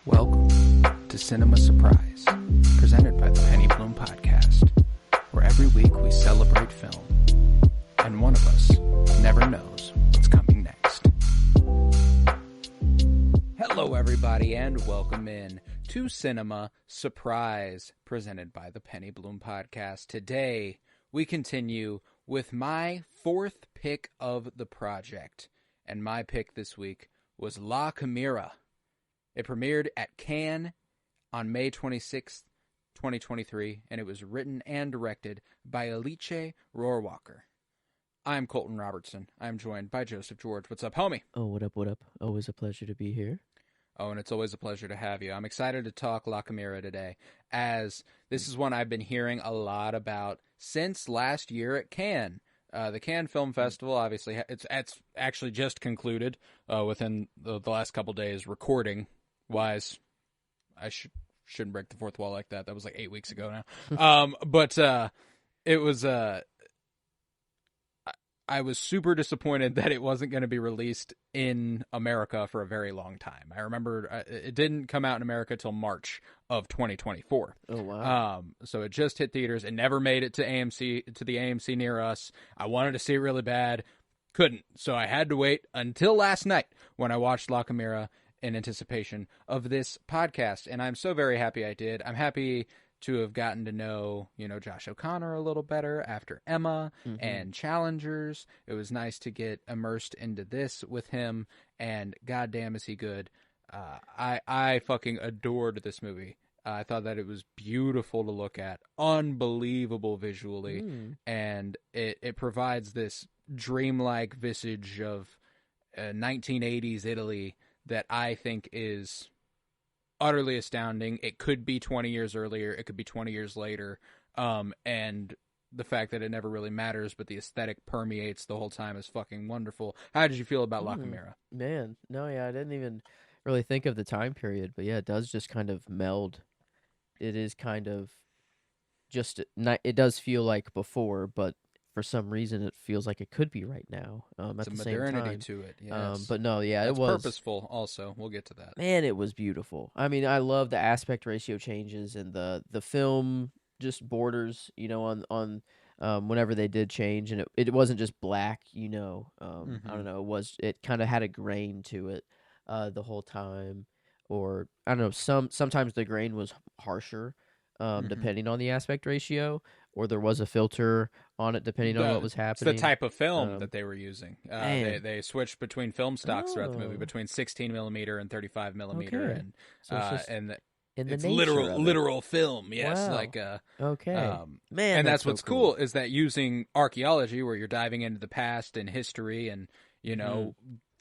Welcome to Cinema Surprise, presented by the Penny Bloom Podcast, where every week we celebrate film, and one of us never knows what's coming next. Hello, everybody, and welcome in to Cinema Surprise, presented by the Penny Bloom Podcast. Today, we continue with my fourth pick of the project, and my pick this week was La Chimera. It premiered at Cannes on May 26th, 2023, and it was written and directed by Alice Rohrwacher. I'm Colton Robertson. I'm joined by Joseph George. What's up, homie? Oh, what up? Always a pleasure to be here. Oh, and it's always a pleasure to have you. I'm excited to talk La Chimera today, as this is one I've been hearing a lot about since last year at Cannes. The Cannes Film Festival, obviously, it's actually just concluded within the last couple days, recording-wise. I shouldn't break the fourth wall like that. That was like 8 weeks ago now. But it was... I was super disappointed that it wasn't going to be released in America for a very long time. I remember it didn't come out in America till March of 2024. Oh, wow. So it just hit theaters. It never made it to the AMC near us. I wanted to see it really bad. Couldn't. So I had to wait until last night when I watched La Chimera in anticipation of this podcast. And I'm so very happy I did. I'm happy to have gotten to know, Josh O'Connor a little better after Emma and Challengers. It was nice to get immersed into this with him, and goddamn is he good. I fucking adored this movie. I thought that it was beautiful to look at, unbelievable visually, and it provides this dreamlike visage of 1980s Italy that I think is utterly astounding. It could be 20 years earlier. It could be 20 years later. And the fact that it never really matters, but the aesthetic permeates the whole time is fucking wonderful. How did you feel about La Chimera? Man, no, yeah, I didn't even really think of the time period, but yeah, it does just kind of meld. It is kind of just, it does feel like before, but for some reason it feels like it could be right now. At the same time. It's a modernity to it, yes. But no, yeah, It's it was purposeful also. We'll get to that. Man, it was beautiful. I mean, I love the aspect ratio changes and the film just borders, on whenever they did change, and it wasn't just black, I don't know, it kind of had a grain to it the whole time, or I don't know, sometimes the grain was harsher depending on the aspect ratio, or there was a filter on it depending on what was happening. It's the type of film that they were using. They switched between film stocks throughout the movie, between 16 millimeter and 35 millimeter, okay. And it's literal film. Yes, wow. Man, and that's what's so cool is that using archaeology, where you're diving into the past and history, and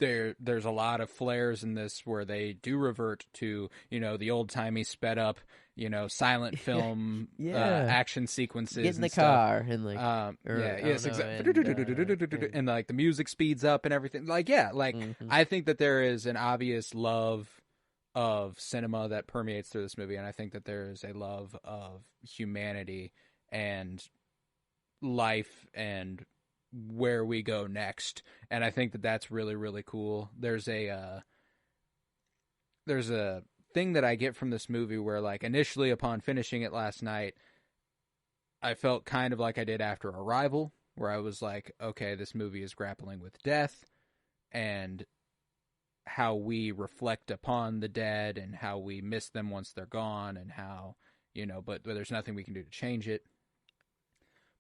there's a lot of flares in this where they do revert to the old timey sped up silent film action sequences. Get in the car and exactly. And like the music speeds up and everything. I think that there is an obvious love of cinema that permeates through this movie, and I think that there is a love of humanity and life and where we go next, and I think that that's really, really cool. There's a thing that I get from this movie where, like, initially upon finishing it last night, I felt kind of like I did after Arrival, where I was like, okay, this movie is grappling with death and how we reflect upon the dead and how we miss them once they're gone, and how, but there's nothing we can do to change it.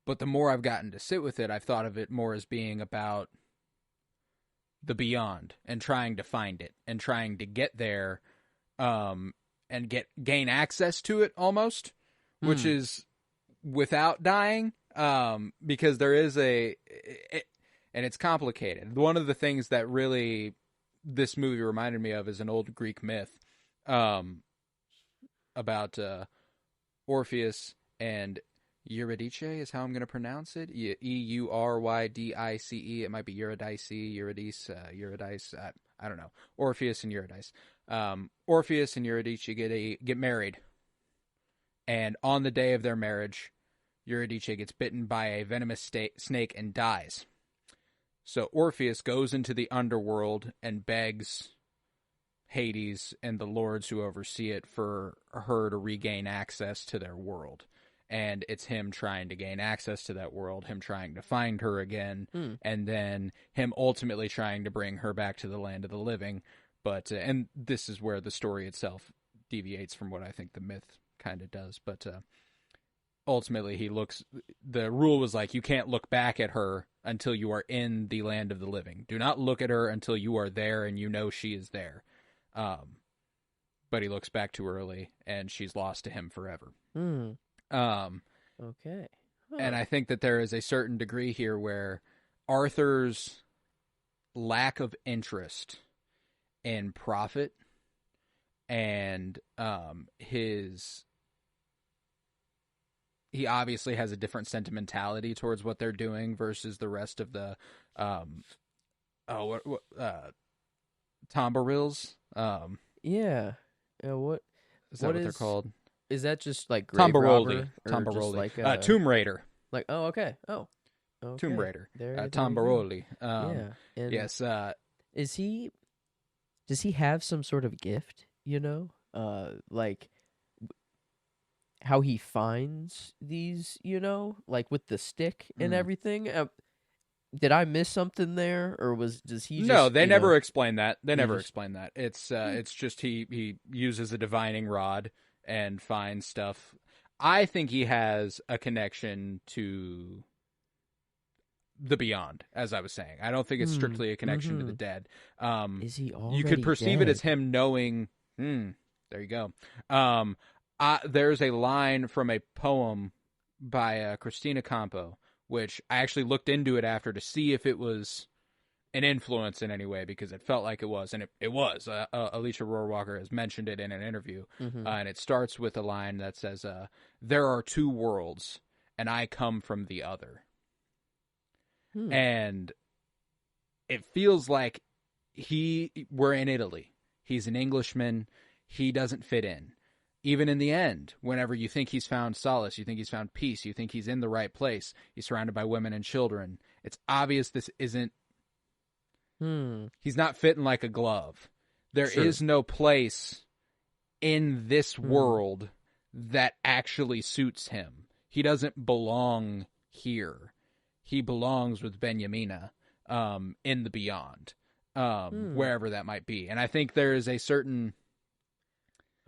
But the more I've gotten to sit with it, I've thought of it more as being about the beyond and trying to find it and trying to get there, and gain access to it almost, which is without dying, because there is and it's complicated. One of the things that really this movie reminded me of is an old Greek myth about Orpheus and Eurydice is how I'm going to pronounce it. Eurydice. It might be Eurydice, Eurydice. I don't know. Orpheus and Eurydice. Orpheus and Eurydice get married, And on the day of their marriage, Eurydice gets bitten by a venomous snake and dies. So Orpheus goes into the underworld and begs Hades and the lords who oversee it for her to regain access to their world. And it's him trying to gain access to that world, him trying to find her again, and then him ultimately trying to bring her back to the land of the living. But and this is where the story itself deviates from what I think the myth kind of does. But ultimately, the rule was like, you can't look back at her until you are in the land of the living. Do not look at her until you are there and you know she is there. But he looks back too early, and she's lost to him forever. Okay. Huh. And I think that there is a certain degree here where Arthur's lack of interest in profit and he obviously has a different sentimentality towards what they're doing versus the rest of the Tombarils. Yeah. What is that? What they're called? Is that just like grave robber? Tombaroli. Like Tomb Raider. Like, oh, okay. Oh, okay. Tomb Raider. There Tombaroli. Yeah. And yes. does he have some sort of gift? Like how he finds these? Like with the stick and everything. Did I miss something there, or does he? No, just, they never explain that. They never just... explain that. It's just he uses a divining rod and finds stuff. I think he has a connection to the beyond, as I was saying. I don't think it's strictly a connection to the dead. Is he already You could perceive dead? it as him knowing. There you go. There's a line from a poem by Christina Campo, which I actually looked into it after to see if it was an influence in any way, because it felt like it was, and it was. Alice Rohrwacher has mentioned it in an interview, and it starts with a line that says, "There are two worlds, and I come from the other." And it feels like we're in Italy. He's an Englishman. He doesn't fit in. Even in the end, whenever you think he's found solace, you think he's found peace, you think he's in the right place, he's surrounded by women and children, it's obvious this isn't... He's not fitting like a glove. There is no place in this world that actually suits him. He doesn't belong here. He belongs with Benyamina in the beyond, wherever that might be. And I think there is a certain...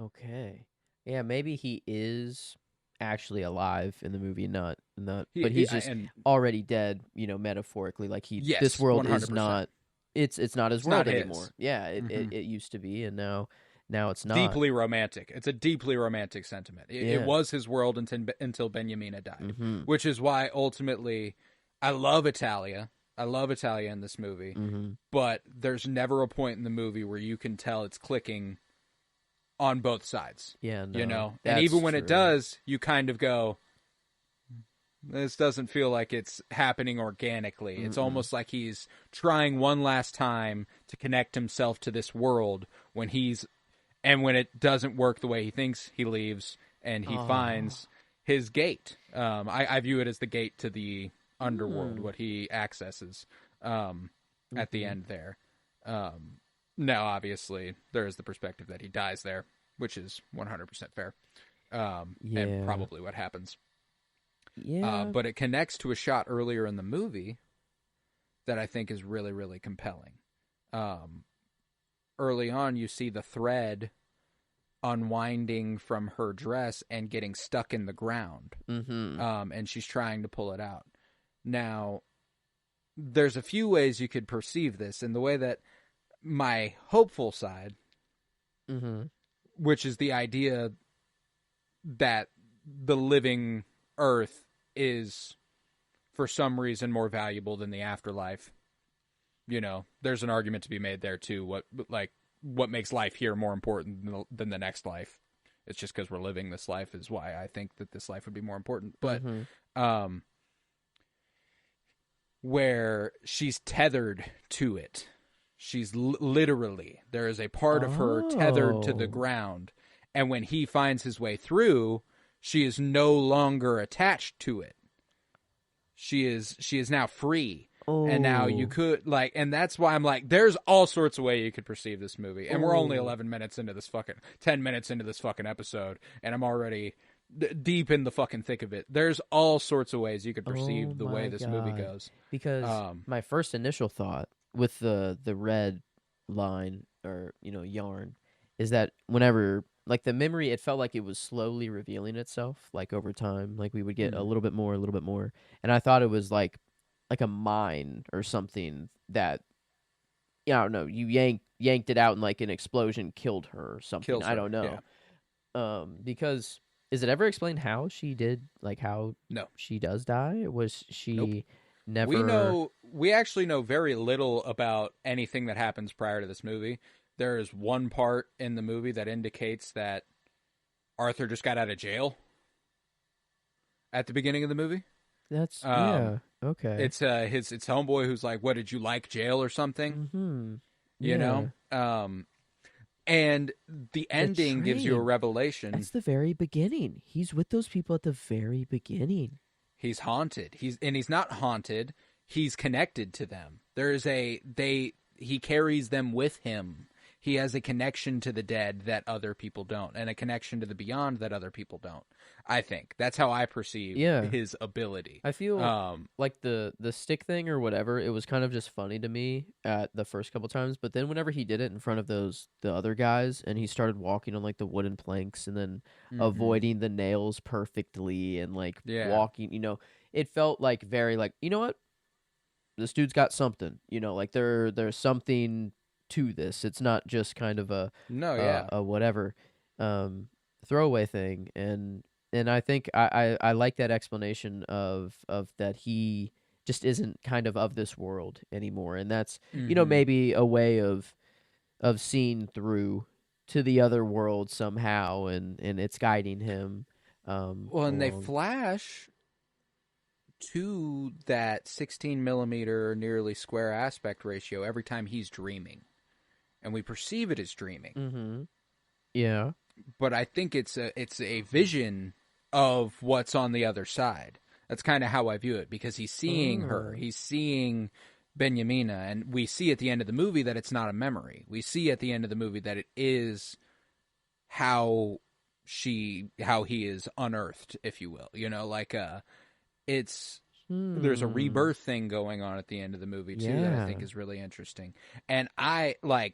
Okay. Yeah, maybe he is actually alive in the movie, but he's just already dead, metaphorically. Like this world 100%. Is not, it's not his world anymore. Yeah, it used to be, and now it's not. Deeply romantic. It's a deeply romantic sentiment. It was his world until Benyamina died, which is why ultimately I love Italia. I love Italia in this movie, but there's never a point in the movie where you can tell it's clicking on both sides. Yeah, no, and even when it does, you kind of go, this doesn't feel like it's happening organically. It's almost like he's trying one last time to connect himself to this world when it doesn't work the way he thinks, he leaves and he finds his gate. I view it as the gate to the underworld, what he accesses at the end there. Now, obviously, there is the perspective that he dies there, which is 100% fair, and probably what happens. Yeah. But it connects to a shot earlier in the movie that I think is really, really compelling. Early on, you see the thread unwinding from her dress and getting stuck in the ground, and she's trying to pull it out. Now, there's a few ways you could perceive this, and the way that my hopeful side, which is the idea that the living earth is for some reason more valuable than the afterlife. There's an argument to be made there too. What makes life here more important than the next life? It's just because we're living this life is why I think that this life would be more important. But where she's tethered to it. She's literally, there is a part of her tethered to the ground. And when he finds his way through, She is no longer attached to it. She is now free. Oh. And now you could, like, and that's why I'm like, there's all sorts of ways you could perceive this movie. And we're only 10 minutes into this fucking episode, and I'm already deep in the fucking thick of it. There's all sorts of ways you could perceive the way this movie goes. Because my first initial thought with the red line or, yarn is that whenever, like, the memory, it felt like it was slowly revealing itself, like, over time. Like, we would get a little bit more. And I thought it was like a mine or something that, I don't know, you yanked it out and like an explosion killed her or something. I don't know. Yeah. Because is it ever explained how she did, like, how she does die? Was she never... We actually know very little about anything that happens prior to this movie. There is one part in the movie that indicates that Arthur just got out of jail at the beginning of the movie. That's yeah. Okay. It's it's homeboy who's like, "What, did you like jail or something?" Mm-hmm. You know. And the ending gives you a revelation. That's the very beginning. He's with those people at the very beginning. He's haunted. He's not haunted. He's connected to them. He carries them with him. He has a connection to the dead that other people don't, and a connection to the beyond that other people don't. I think that's how I perceive his ability. I feel like the stick thing or whatever, it was kind of just funny to me at the first couple times, but then whenever he did it in front of the other guys, and he started walking on like the wooden planks and then avoiding the nails perfectly and like walking, it felt like very like, you know what, this dude's got something, like there's something to this. It's not just kind of a whatever throwaway thing, and I think I like that explanation of that he just isn't kind of this world anymore, and that's maybe a way of seeing through to the other world somehow, and it's guiding him. And they flash to that 16 millimeter nearly square aspect ratio every time he's dreaming. And we perceive it as dreaming. Mm-hmm. Yeah. But I think it's a vision of what's on the other side. That's kind of how I view it, because he's seeing her. He's seeing Benjamina, and we see at the end of the movie that it's not a memory. We see at the end of the movie that it is how he is unearthed, if you will. It's there's a rebirth thing going on at the end of the movie too that I think is really interesting. And I like...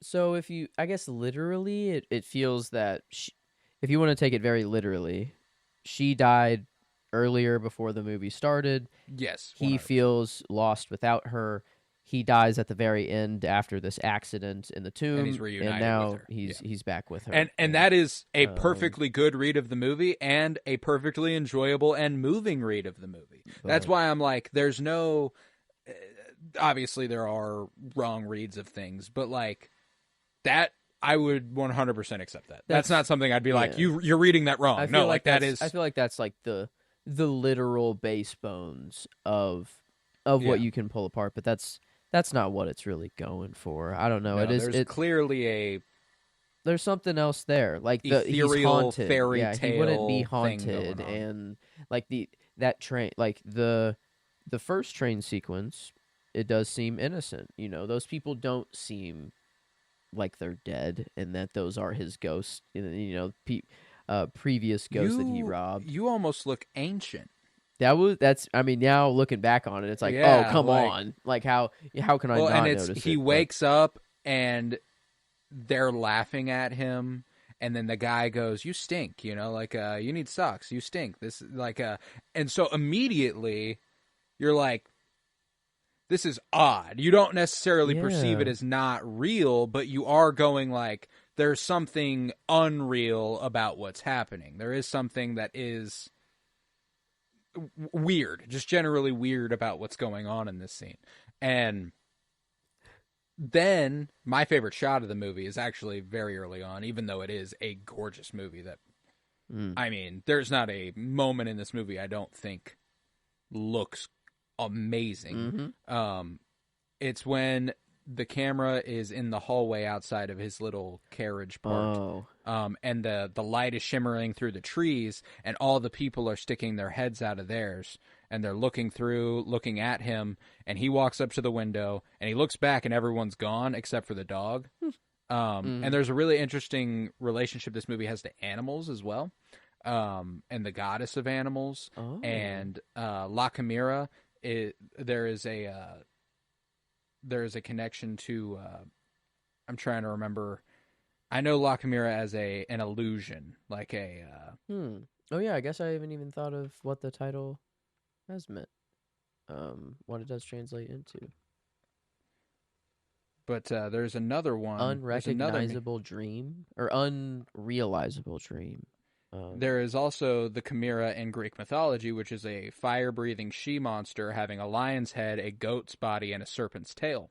So if you, I guess literally, it feels that if you want to take it very literally, she died earlier before the movie started. Yes. 100%. He feels lost without her. He dies at the very end after this accident in the tomb. And he's reunited and now with her. He's back with her. And that is a perfectly good read of the movie and a perfectly enjoyable and moving read of the movie. That's why I'm like, there's no... Obviously, there are wrong reads of things, but like that, I would 100% accept that. That's not something I'd be like, you're reading that wrong. No, like that is... I feel like that's like the literal base bones of what you can pull apart, but that's not what it's really going for. I don't know. No, there's clearly there's something else there, like he's haunted. Fairy tale. He wouldn't be haunted, and like that train, like the first train sequence. It does seem innocent. Those people don't seem like they're dead and that those are his ghosts, previous ghosts that he robbed. You almost look ancient. Now looking back on it, it's like, oh, come on. Like, how can I not notice it? He wakes up and they're laughing at him. And then the guy goes, "You stink," you need socks. You stink. This and so immediately you're like, this is odd. You don't necessarily perceive it as not real, but you are going like, there's something unreal about what's happening. There is something that is weird, just generally weird about what's going on in this scene. And then my favorite shot of the movie is actually very early on, even though it is a gorgeous movie I mean, there's not a moment in this movie I don't think looks amazing. Mm-hmm. It's when the camera is in the hallway outside of his little carriage part. Oh. And the light is shimmering through the trees, and all the people are sticking their heads out of theirs, and they're looking at him, and he walks up to the window, and he looks back, and everyone's gone except for the dog. And there's a really interesting relationship this movie has to animals as well, and the goddess of animals. Oh. And La Chimera, there is a connection to, I'm trying to remember, I know La Chimera as an illusion, like a... Oh yeah, I guess I haven't even thought of what the title has meant, what it does translate into. But there's another one. Unrecognizable dream, or unrealizable dream. There is also the Chimera in Greek mythology, which is a fire-breathing she-monster having a lion's head, a goat's body, and a serpent's tail.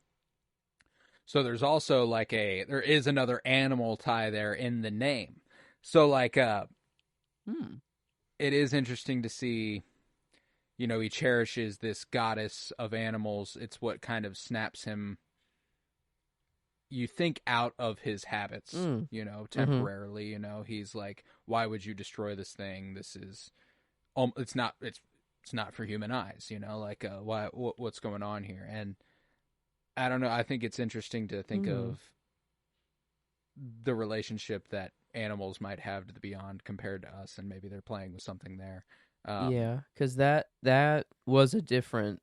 So there's also there is another animal tie there in the name. So it is interesting to see, he cherishes this goddess of animals. It's what kind of snaps him, you think, out of his habits, temporarily. He's like, why would you destroy this thing? This is, it's not for human eyes, what's going on here? And I don't know. I think it's interesting to think of the relationship that animals might have to the beyond compared to us, and maybe they're playing with something there. Yeah, because that was a different.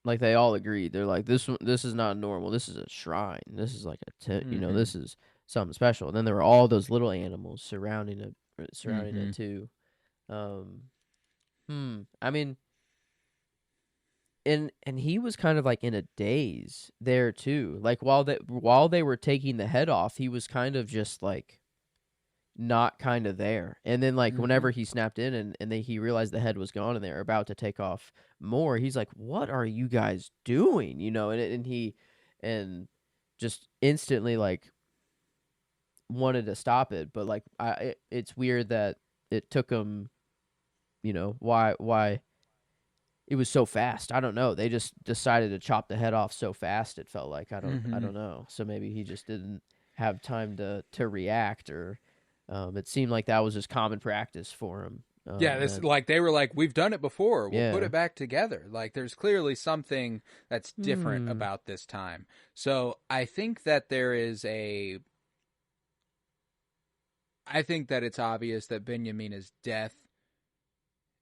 Like, they all agreed. They're like, this is not normal. This is a shrine. This is like this is something special. And then there were all those little animals surrounding it too. I mean, and he was kind of like in a daze there too. Like, while they were taking the head off, he was kind of just like not kind of there. And then whenever he snapped in and then he realized the head was gone and they were about to take off more, he's like, what are you guys doing? And he just instantly wanted to stop it. But it's weird that it took him, why it was so fast. I don't know. They just decided to chop the head off so fast. It felt like, I don't know. So maybe he just didn't have time to react, or it seemed like that was just common practice for him. They were like, we've done it before. We'll put it back together. Like, there's clearly something that's different about this time. So I think that it's obvious that Benyamina's death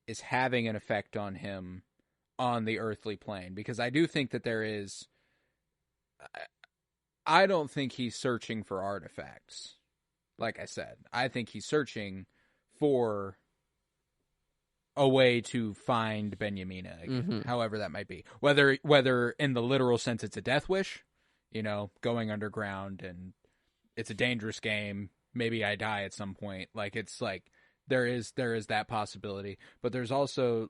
is having an effect on him on the earthly plane, because I do think that there is. I don't think he's searching for artifacts. Like I said, I think he's searching for a way to find Benyamina again, however that might be. Whether in the literal sense it's a death wish, going underground, and it's a dangerous game. Maybe I die at some point. There is that possibility, but there's also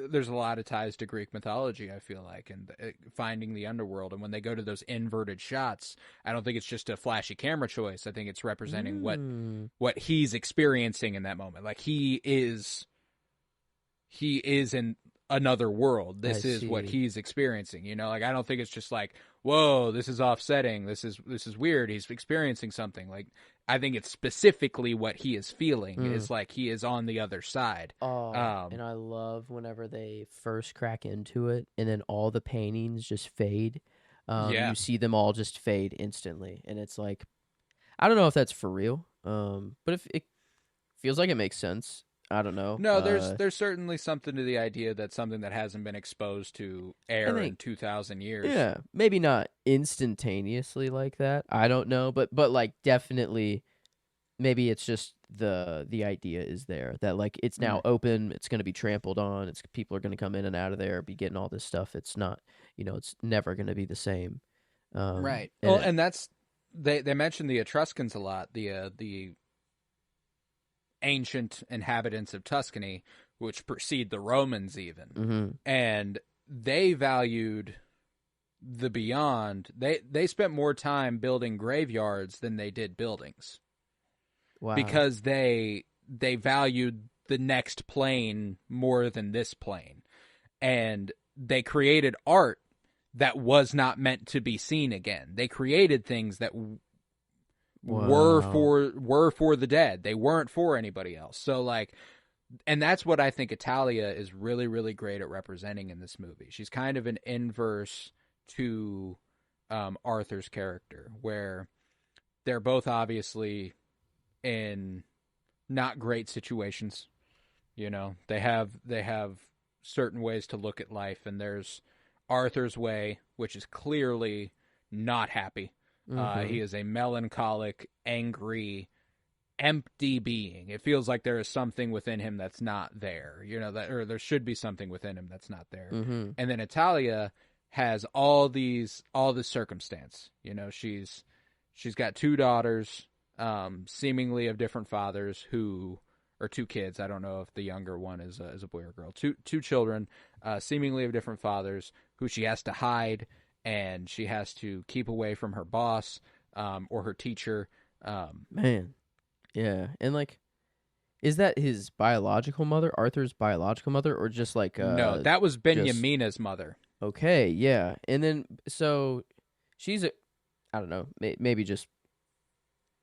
there's a lot of ties to Greek mythology, I feel like, and finding the underworld. And when they go to those inverted shots, I don't think it's just a flashy camera choice. I think it's representing what he's experiencing in that moment. Like, he is in another world. This is what he's experiencing, I don't think it's just like, whoa, this is offsetting. This is weird. He's experiencing something. I think it's specifically what he is feeling is like he is on the other side. And I love whenever they first crack into it and then all the paintings just fade. You see them all just fade instantly. And it's like, I don't know if that's for real. But if it feels like it makes sense. I don't know. No, there's certainly something to the idea that something that hasn't been exposed to air in 2,000 years. Yeah, maybe not instantaneously like that. I don't know, but definitely, maybe it's just the idea is there that it's now open. It's going to be trampled on. People are going to come in and out of there, be getting all this stuff. It's not, it's never going to be the same. Right. And that's they mentioned the Etruscans a lot. The ancient inhabitants of Tuscany, which precede the Romans even. And they valued the beyond. They spent more time building graveyards than they did buildings. Wow. Because they valued the next plane more than this plane. And they created art that was not meant to be seen again. They created things that were for the dead. They weren't for anybody else. So like, and that's what I think Italia is really, really great at representing in this movie. She's kind of an inverse to Arthur's character, where they're both obviously in not great situations. You know, they have certain ways to look at life, and there's Arthur's way, which is clearly not happy. He is a melancholic, angry, empty being. It feels like there is something within him that's not there, you know, that, or there should be something within him that's not there. And then Italia has all this circumstance. You know, she's got two daughters, seemingly of different fathers, or two kids. I don't know if the younger one is a boy or girl. Two children, seemingly of different fathers, who she has to hide, and she has to keep away from her boss, or her teacher. Man. Yeah. And like, is that his biological mother, Arthur's biological mother, or just like no, that was Benjamina's mother. Okay, yeah. And then so she's I don't know, maybe just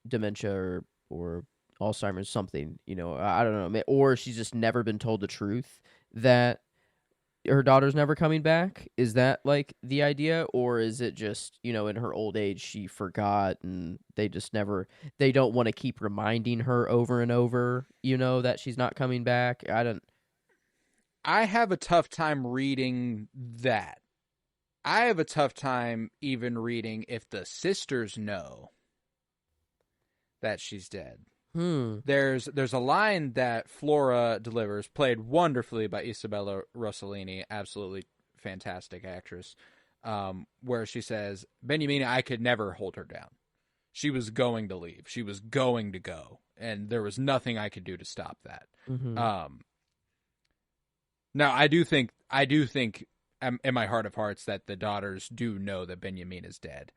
dementia or Alzheimer's, something, you know, I don't know, or she's just never been told the truth that her daughter's never coming back. Is that like the idea, or is it just, you know, in her old age she forgot and they don't want to keep reminding her over and over, you know, that she's not coming back? I have a tough time reading that. I have a tough time even reading if the sisters know that she's dead. There's a line that Flora delivers, played wonderfully by Isabella Rossellini, absolutely fantastic actress, where she says, "Benjamina, I could never hold her down. She was going to leave. She was going to go, and there was nothing I could do to stop that." Now, I do think, in my heart of hearts, that the daughters do know that Benjamin is dead.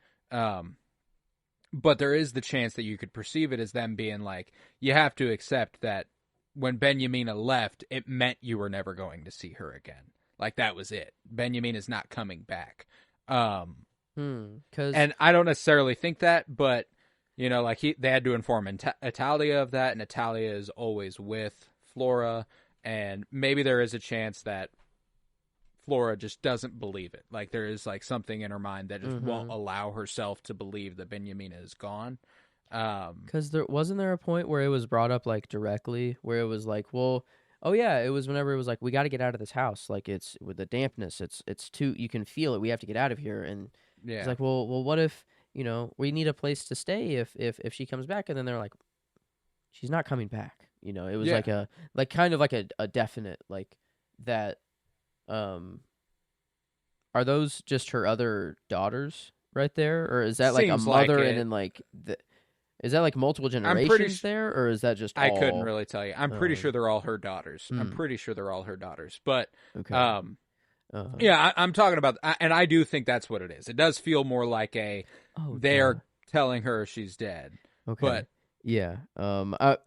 But there is the chance that you could perceive it as them being like, you have to accept that when Benjamina left, it meant you were never going to see her again. Like, that was it. Benjamin is not coming back. And I don't necessarily think that, but, you know, like they had to inform Italia of that, and Italia is always with Flora, and maybe there is a chance that Flora just doesn't believe it. Like, there is like something in her mind that just won't allow herself to believe that Benjamina is gone. Because there wasn't there a point where it was brought up like directly, where it was like, well, oh yeah, it was whenever it was like, we got to get out of this house. Like, it's with the dampness, it's too, you can feel it. We have to get out of here. And it's like, well, what if, you know, we need a place to stay if she comes back? And then they're like, she's not coming back. You know, it was like kind of like a definite, like that. Are those just her other daughters right there, or is that like a mother and then like is that like multiple generations there, or is that just all? I couldn't really tell you. I'm pretty sure they're all her daughters. I'm pretty sure they're all her daughters. But yeah, I'm talking about, and I do think that's what it is. It does feel more like they're telling her she's dead. Okay, but yeah, I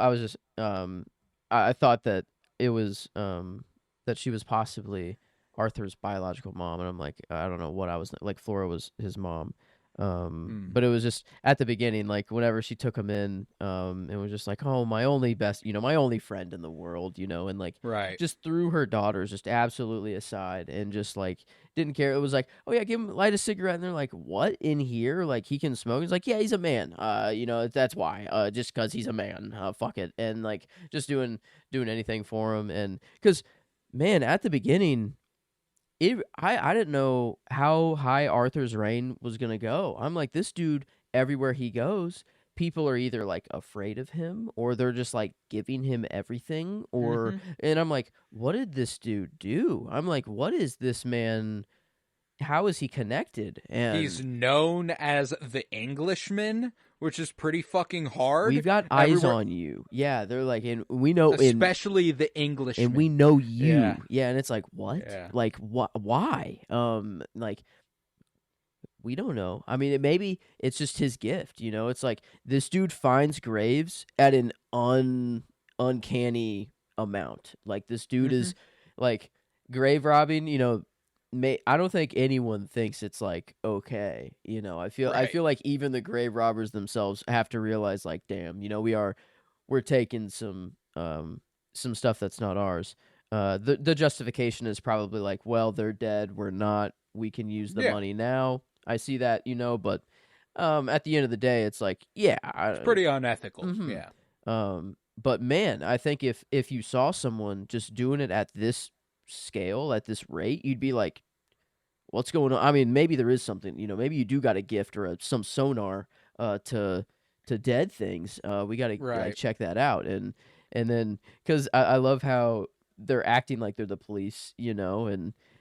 was just I thought that it was that she was possibly Arthur's biological mom, and I'm like, I don't know what I was like. Flora was his mom, but it was just at the beginning, like whenever she took him in, it was just like, oh, my only best, you know, my only friend in the world, you know, and like, just threw her daughters just absolutely aside and just like didn't care. It was like, oh yeah, light a cigarette, and they're like, what, in here? Like, he can smoke? He's like, yeah, he's a man. You know, that's why. Just because he's a man. Fuck it, and like just doing anything for him, and because. Man, at the beginning, I didn't know how high Arthur's reign was gonna go. I'm like, this dude, everywhere he goes, people are either like afraid of him, or they're just like giving him everything, or and I'm like, what did this dude do? I'm like, what is this man? How is he connected? And he's known as the Englishman, which is pretty fucking hard. We've got eyes on you. Yeah, they're like, and we know, especially the Englishman, and we know you. Yeah, and it's like, what? Yeah. Like, why? Like, we don't know. I mean, maybe it's just his gift. You know, it's like this dude finds graves at an uncanny amount. Like, this dude is like. grave robbing, I don't think anyone thinks it's like okay. I Right. feel like even the grave robbers themselves have to realize like, damn, we're taking some stuff that's not ours. The justification is probably like, well, they're dead, we're not. We can use the Yeah. money now. I see that, but at the end of the day, it's like, yeah, It's pretty unethical. mm-hmm. Yeah. But man, I think if you saw someone just doing it at this scale, at this rate, you'd be like, what's going on? I mean, maybe there is something, maybe you do got a gift or some sonar to dead things. We got to Right. check that out. And then cuz I love how they're acting like they're the police, and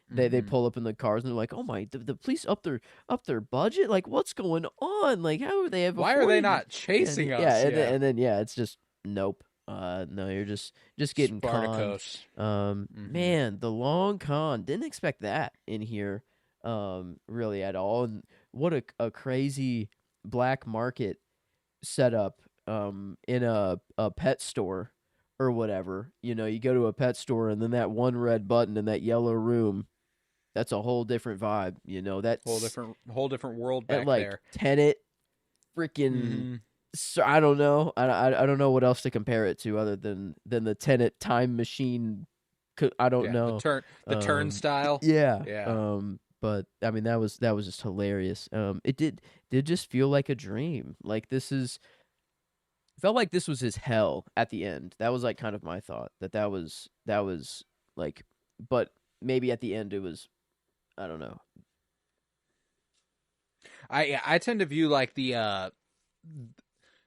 they Mm-hmm. pull up in the cars and they're like, "Oh my, the police up their budget? Like what's going on? Like how are they have Why are they afforded?" not chasing us? Yeah. And then yeah, it's just nope. No, you're just getting conned. Spartacus. Mm-hmm. Man, the long con. Didn't expect that in here, really at all. And what a crazy black market setup, in a pet store or whatever. You go to a pet store and then that one red button in that yellow room. That's a whole different vibe. That's Whole different world at back like there. Tenet, freaking. Mm-hmm. So I don't know. I don't know what else to compare it to other than the Tenet time machine. I don't Yeah. The know. turn the turnstile. Yeah. Yeah. But I mean that was just hilarious. It did just feel like a dream. Like felt like this was his hell at the end. That was like kind of my thought that was like, but maybe at the end it was, I don't know. I tend to view like the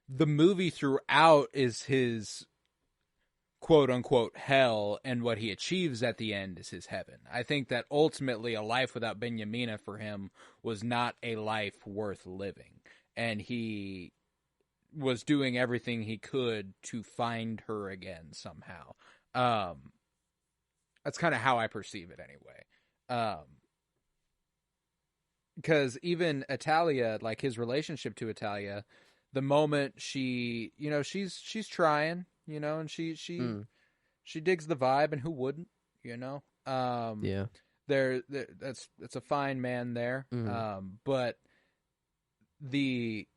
movie throughout is his quote unquote hell, and what he achieves at the end is his heaven. I think that ultimately a life without Benyamina for him was not a life worth living, and he was doing everything he could to find her again somehow. Um, that's kind of how I perceive it anyway. Because even Italia, like his relationship to Italia, the moment she's trying, and Mm, she digs the vibe, and who wouldn't, you know? yeah. That's a fine man there. Mm. But the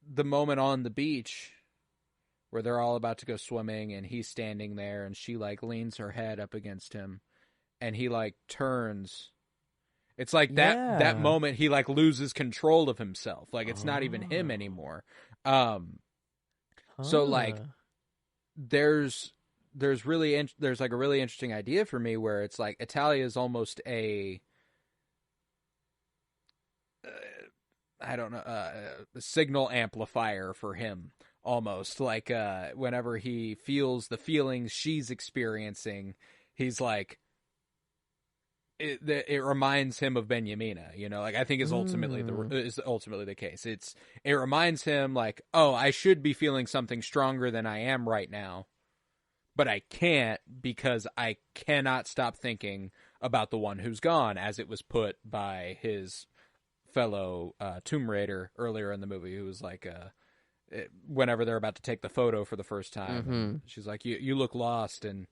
the moment on the beach where they're all about to go swimming and he's standing there and she like leans her head up against him and he like turns, it's like that Yeah. moment he like loses control of himself, like it's not even him Oh. anymore. um so like Huh. there's like a really interesting idea for me where it's like Italia is almost a I don't know, a signal amplifier for him, almost like whenever he feels the feelings she's experiencing, he's like it reminds him of Benyamina, like I think Mm. is ultimately the case. It reminds him like, oh, I should be feeling something stronger than I am right now, but I can't because I cannot stop thinking about the one who's gone, as it was put by his fellow Tomb Raider earlier in the movie, who was like, whenever they're about to take the photo for the first time, and Mm-hmm. she's like, "You look lost," and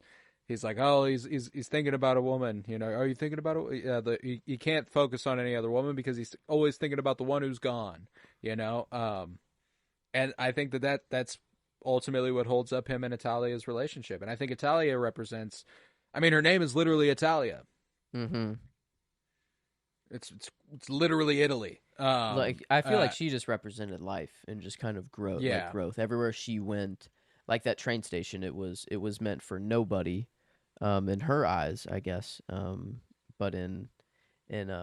he's like, "Oh, he's thinking about a woman. Are you thinking about a? Yeah, he can't focus on any other woman because he's always thinking about the one who's gone. And I think that's ultimately what holds up him and Italia's relationship, and I think Italia represents. I mean, her name is literally Italia. Mm-hmm. It's literally Italy. Like I feel like she just represented life and just kind of growth, like Yeah. growth everywhere she went. Like that train station, it was meant for nobody, in her eyes, I guess. But in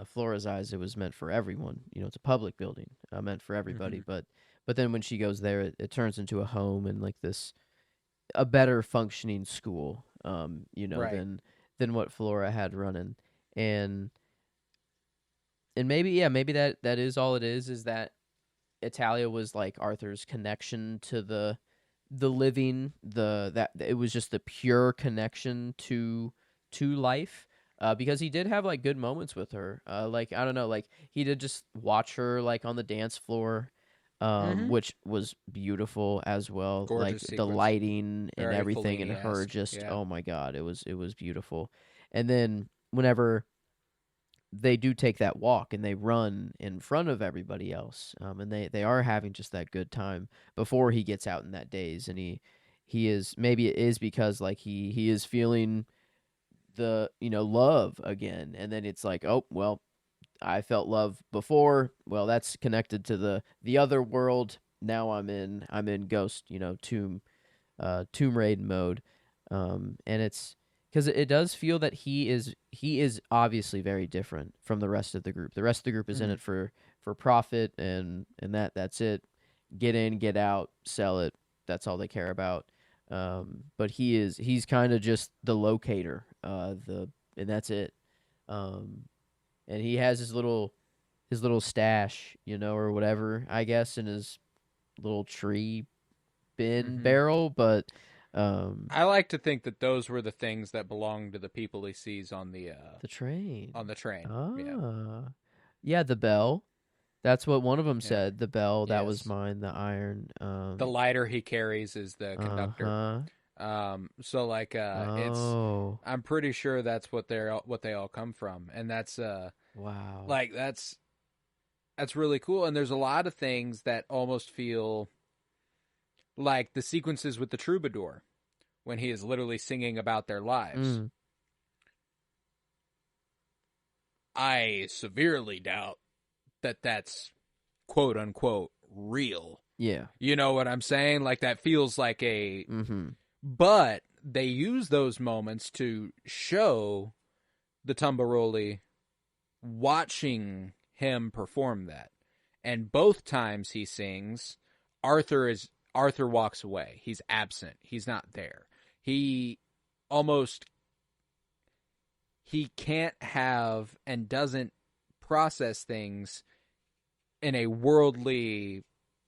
Flora's eyes, it was meant for everyone. It's a public building, meant for everybody. Hmm. But then when she goes there, it turns into a home and like this a better functioning school, Right. than what Flora had running, and and maybe yeah, maybe that is all it is that Italia was like Arthur's connection to the living, that it was just the pure connection to life. Because he did have like good moments with her. Like I don't know, like he did just watch her like on the dance floor, Hmm. which was beautiful as well. Like Gorgeous the sequence. lighting and Very everything, and her Fellini-esque. just Yeah. oh my god, it was beautiful. And then whenever they do take that walk and they run in front of everybody else, and they are having just that good time before he gets out in that daze, and he is, maybe it is because like he is feeling the love again, and then it's like, oh well, I felt love before, well that's connected to the other world, now I'm in ghost, tomb raid mode. And it's because it does feel that he is obviously very different from the rest of the group. The rest of the group is in it for profit, and that's it. Get in, get out, sell it. That's all they care about. But he's kind of just the locator. And that's it. And he has his little stash, or whatever, I guess, in his little tree bin barrel. But I like to think that those were the things that belonged to the people he sees on the train. On the train. Yeah, the bell. That's what one of them said. The bell, that was mine. The iron. The lighter he carries is the conductor. So like it's, I'm pretty sure that's what they all come from, and that's wow. Like that's really cool. And there's a lot of things that almost feel like the sequences with the troubadour when he is literally singing about their lives. I severely doubt that that's quote unquote real. Yeah. You know what I'm saying? Like that feels like a but they use those moments to show the Tamburoli watching him perform that. And both times he sings, Arthur walks away. He's absent. He's not there. He can't have and doesn't process things in a worldly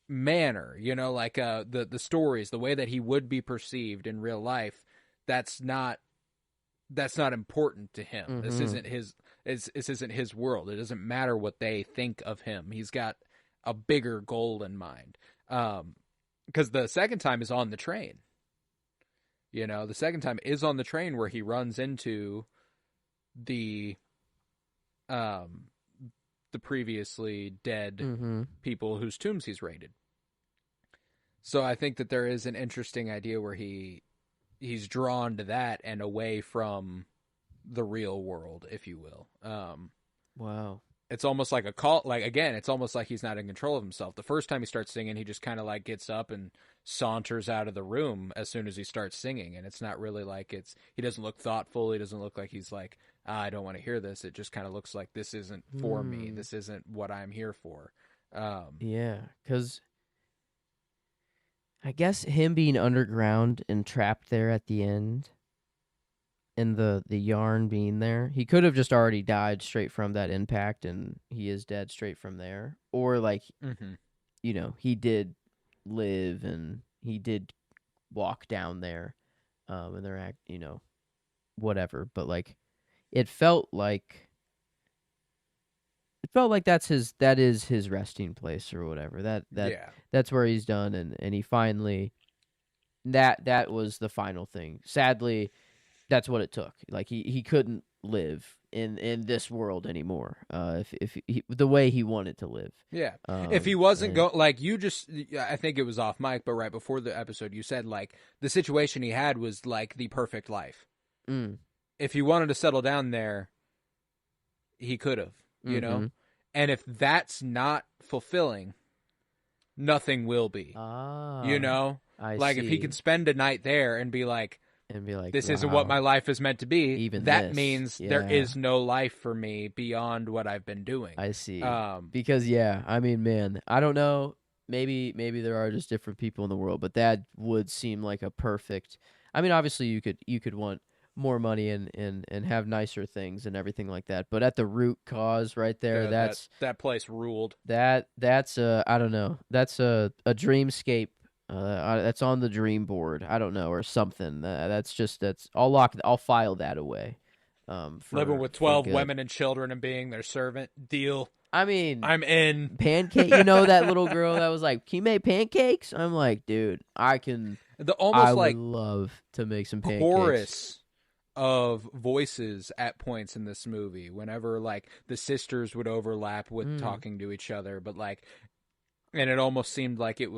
manner, like the stories, the way that he would be perceived in real life. That's not important to him. This isn't his world. It doesn't matter what they think of him. He's got a bigger goal in mind. Because the second time is on the train. The second time is on the train where he runs into the previously dead people whose tombs he's raided. So I think that there is an interesting idea where he's drawn to that and away from the real world, if you will. Wow. It's almost like a call. Like, again, it's almost like he's not in control of himself. The first time he starts singing, he just kind of like gets up and saunters out of the room as soon as he starts singing. And it's not really like he doesn't look thoughtful. He doesn't look like he's like, I don't want to hear this. It just kind of looks like this isn't for me. This isn't what I'm here for. Yeah, because I guess him being underground and trapped there at the end, and the yarn being there, he could have just already died straight from that impact, and he is dead straight from there. Or like, he did live and he did walk down there, and they're whatever. But like, it felt like that is his resting place or whatever. That's where he's done, and he finally that was the final thing. Sadly, that's what it took. Like he couldn't live in this world anymore. If the way he wanted to live. Yeah. If he wasn't like you just, I think it was off mic, but right before the episode, you said like the situation he had was like the perfect life. If he wanted to settle down there, he could have, know? And if that's not fulfilling, nothing will be, I like see. if he could spend a night there and be like, this isn't what my life is meant to be. Even that means there is no life for me beyond what I've been doing. I see. Because I mean, man, I don't know. Maybe there are just different people in the world, but that would seem like a perfect. I mean, obviously you could want more money and have nicer things and everything like that, but at the root cause right there, that place ruled. That's I don't know. That's a dreamscape. That's on the dream board. I don't know, or something. I'll file that away. Living with 12 women and children and being their servant. Deal. I mean, I'm in. Pancake. That little girl that was like, "Can you make pancakes?" I'm like, dude, I can. I would love to make some pancakes. Chorus of voices at points in this movie. Whenever like the sisters would overlap with Mm. talking to each other, but like, and it almost seemed like Ah. it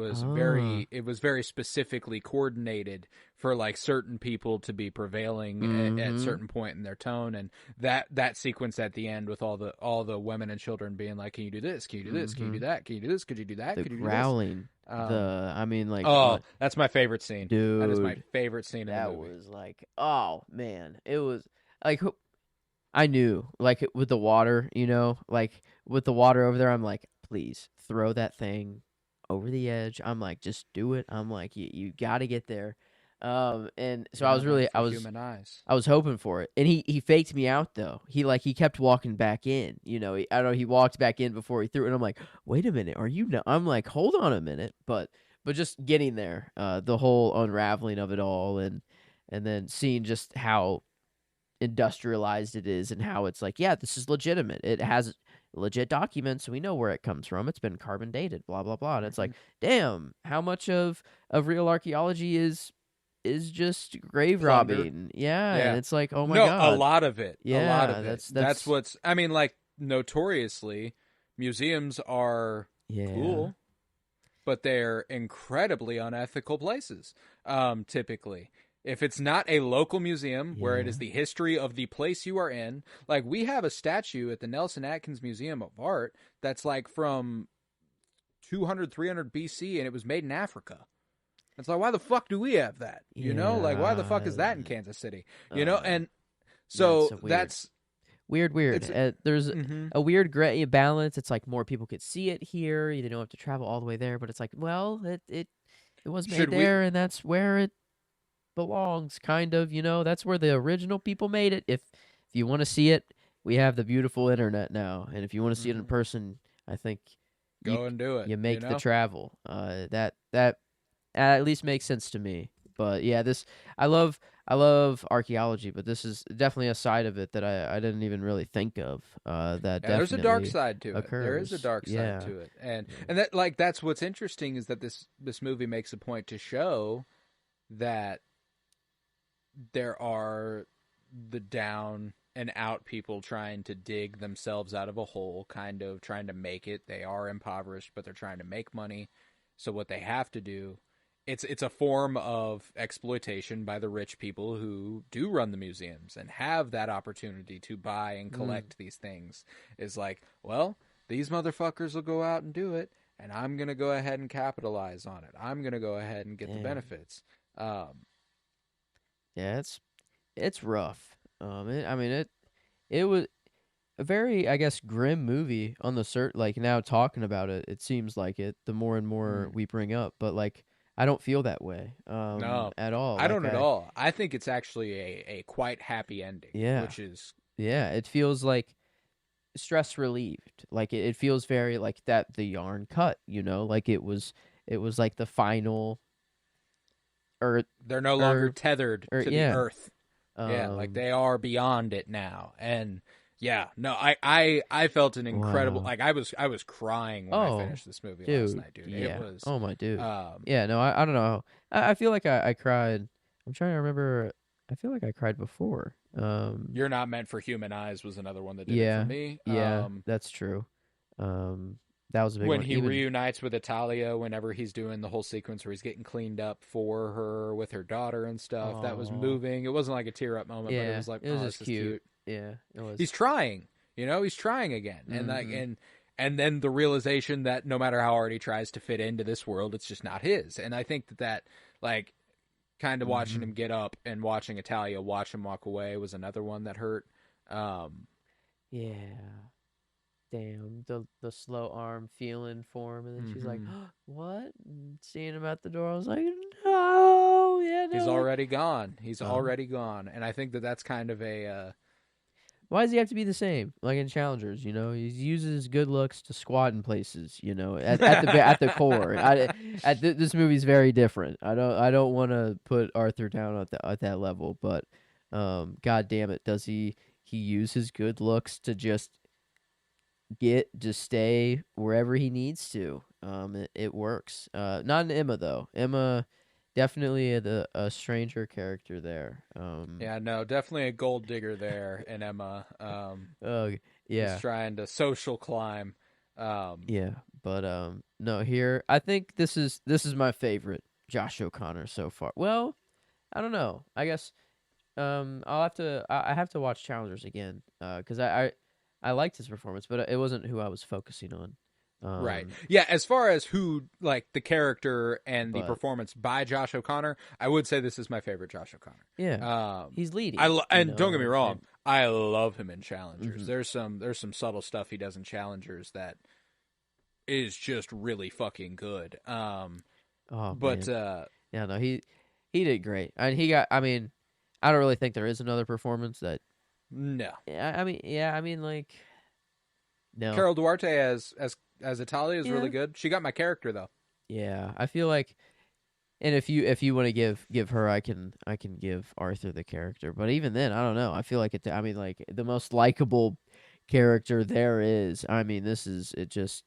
was very specifically coordinated for like certain people to be prevailing at Mm-hmm. certain point in their tone. And that sequence at the end with all the women and children being like, can you do this, can you do this, can you Mm-hmm. do that, can you do this, could you do that, The could you do this? growling. um I mean, like, oh, that's my favorite scene. That is my dude, favorite scene in the that movie. was like, oh man, it was like I knew, like with the water, like with the water over there, I'm like, please throw that thing over the edge. I'm like, just do it. I'm like, you got to get there. And so You're I not was meant really, for human eyes. I was hoping for it, and he faked me out though. He kept walking back in. I don't know. He walked back in before he threw it. And I'm like, wait a minute, are you? No? I'm like, hold on a minute, but just getting there, the whole unraveling of it all, and then seeing just how industrialized it is and how it's like, yeah, this is legitimate. It has legit documents. We know where it comes from. It's been carbon dated, blah blah blah. And it's Mm-hmm. like, damn, how much of real archaeology is just grave Plunder. robbing. Yeah, and Yeah. it's like, oh my No, a god. lot of it. A lot Yeah, of it. That's that's what's, I mean, like, notoriously, museums are yeah. cool, but they're incredibly unethical places, typically. If it's not a local museum where it Yeah. is the history of the place you are in, like we have a statue at the Nelson Atkins Museum of Art that's like from 200, 300 BC and it was made in Africa. It's like, why the fuck do we have that? Like, why the fuck is Yeah. that in Kansas City? Uh And that's so a weird. that's Weird. it's There's mm-hmm. a weird gray balance. It's like more people could see it here. You don't have to travel all the way there, but it's like, well, it was made Should we there, and that's where it belongs. Kind of, that's where the original people made it. If you want to see it, we have the beautiful internet now, and if you want to see it in mm-hmm. person, I think you go and do it? you make the travel. That at least makes sense to me. But yeah, this I love I love archaeology, but this is definitely a side of it that I didn't even really think of. That Yeah, there's a dark definitely side to it. There is a occurs. dark side Yeah. to it, and Yeah. and that like that's what's interesting is that this movie makes a point to show that there are the down and out people trying to dig themselves out of a hole, kind of trying to make it. They are impoverished, but they're trying to make money. So what they have to do, it's a form of exploitation by the rich people who do run the museums and have that opportunity to buy and Mm. collect these things. Is like, well, these motherfuckers will go out and do it, and I'm gonna go ahead and capitalize on it. I'm gonna go ahead and get the Damn. benefits. Um, Yeah, it's rough. I mean it was a very, I guess, grim movie on the like now talking about it, it seems like it the more and more mm. we bring up, but like I don't feel that way No, at all. I Like don't at all. I think it's actually a quite happy ending, yeah. which is Yeah, it feels like stress relieved. Like it feels very like that the yarn cut, like it was like the final earth they're no longer earth tethered or to the yeah. earth. Yeah, like Um they are beyond it now. And yeah, no, I felt an incredible wow. like I was crying when I Oh, finished this movie last dude. night, dude. It Yeah. was Oh my dude. um Yeah, no, I don't know. I feel like I cried. I'm trying to remember. I feel like I cried before. You're Not Meant for Human Eyes was another one that did it for Yeah. me. Yeah, that's true. Um that was a big When one. he Even reunites with Italia, whenever he's doing the whole sequence where he's getting cleaned up for her with her daughter and stuff, that was oh, moving. It wasn't like a tear up moment, but it yeah, was like, it was oh, just this is cute. cute. Yeah, it was. He's trying, he's trying again, and like, Mhm. and then the realization that no matter how hard he tries to fit into this world, it's just not his. And I think that like kind of watching Mhm. him get up and watching Italia watch him walk away was another one that hurt. Um, Yeah. Damn, the slow arm feeling for him, and then she's like, mhm. "What?" And seeing him at the door, I was like, "No, yeah, He's no." Like, already gone. He's uh, already gone, and I think that that's kind of a why does he have to be the same? Like in Challengers, he uses good looks to squat in places. At the core. This movie's very different. I don't want to put Arthur down at that level, but God damn it, does he use his good looks to just stay wherever he needs to. It works. Not in Emma though. Emma definitely a stranger character there. Yeah, no, definitely a gold digger there in Emma. Oh Is yeah, trying to social climb. yeah, but no, here I think this is my favorite Josh O'Connor so far. Well, I don't know. I guess I'll have to I have to watch Challengers again because I liked his performance, but it wasn't who I was focusing on. Right. Um, Yeah, as far as who like the character and the but performance by Josh O'Connor, I would say this is my favorite Josh O'Connor. yeah, Um he's leading. and don't get me wrong, And I love him in Challengers. hmm There's some subtle stuff he does in Challengers that is just really fucking good. oh But man, yeah, no, he did great, and he got. I mean, I don't really think there is another performance that. no. Yeah, I mean, like no, Carol Duarte as Italia is really yeah, good. She got my character though. yeah. I feel like, and if you want to give her, I can give Arthur the character, but even then, I don't know. I feel like it. I mean, like the most likable character there is. I mean, this is it. Just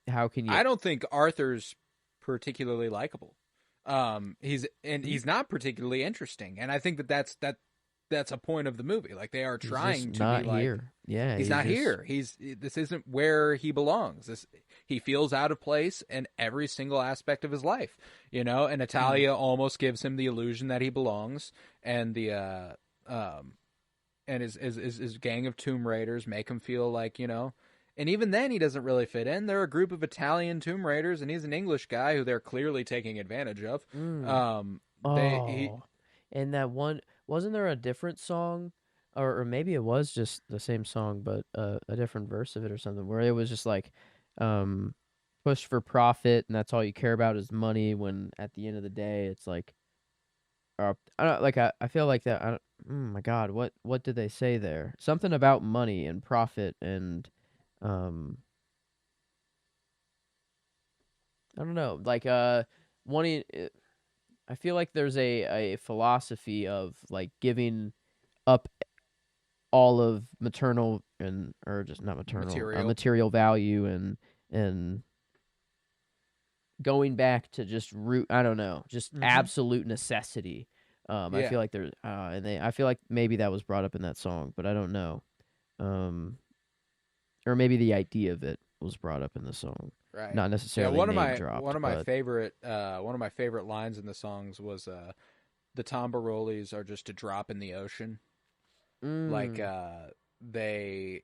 how can you? I don't think Arthur's particularly likable. He's not particularly interesting, and I think that's a point of the movie. Like they are He's just trying to be not like here. Yeah, he's he's not just. here. This isn't where he belongs. He feels out of place in every single aspect of his life, And Natalia almost gives him the illusion that he belongs, and the and his gang of Tomb Raiders make him feel like. And even then, he doesn't really fit in. They're a group of Italian Tomb Raiders, and he's an English guy who they're clearly taking advantage of. Mm. They he Oh, and that one wasn't there a different song, or maybe it was just the same song, but a different verse of it or something, where it was just like, um, push for profit, and that's all you care about is money. When at the end of the day, it's like, I don't like I feel like that. I don't, oh my God, what did they say there? Something about money and profit and um, I don't know, like wanting. I feel like there's a philosophy of like giving up all of maternal and or just not maternal material. material value and going back to just root I don't know just Hmm. absolute necessity. I Yeah. feel like there's and they I feel like maybe that was brought up in that song, but I don't know. Um, or maybe the idea of it was brought up in the song, Right. not Yeah, necessarily one of name my one dropped, of my but favorite lines in the songs was the Tombarolis are just a drop in the ocean. Like mm, they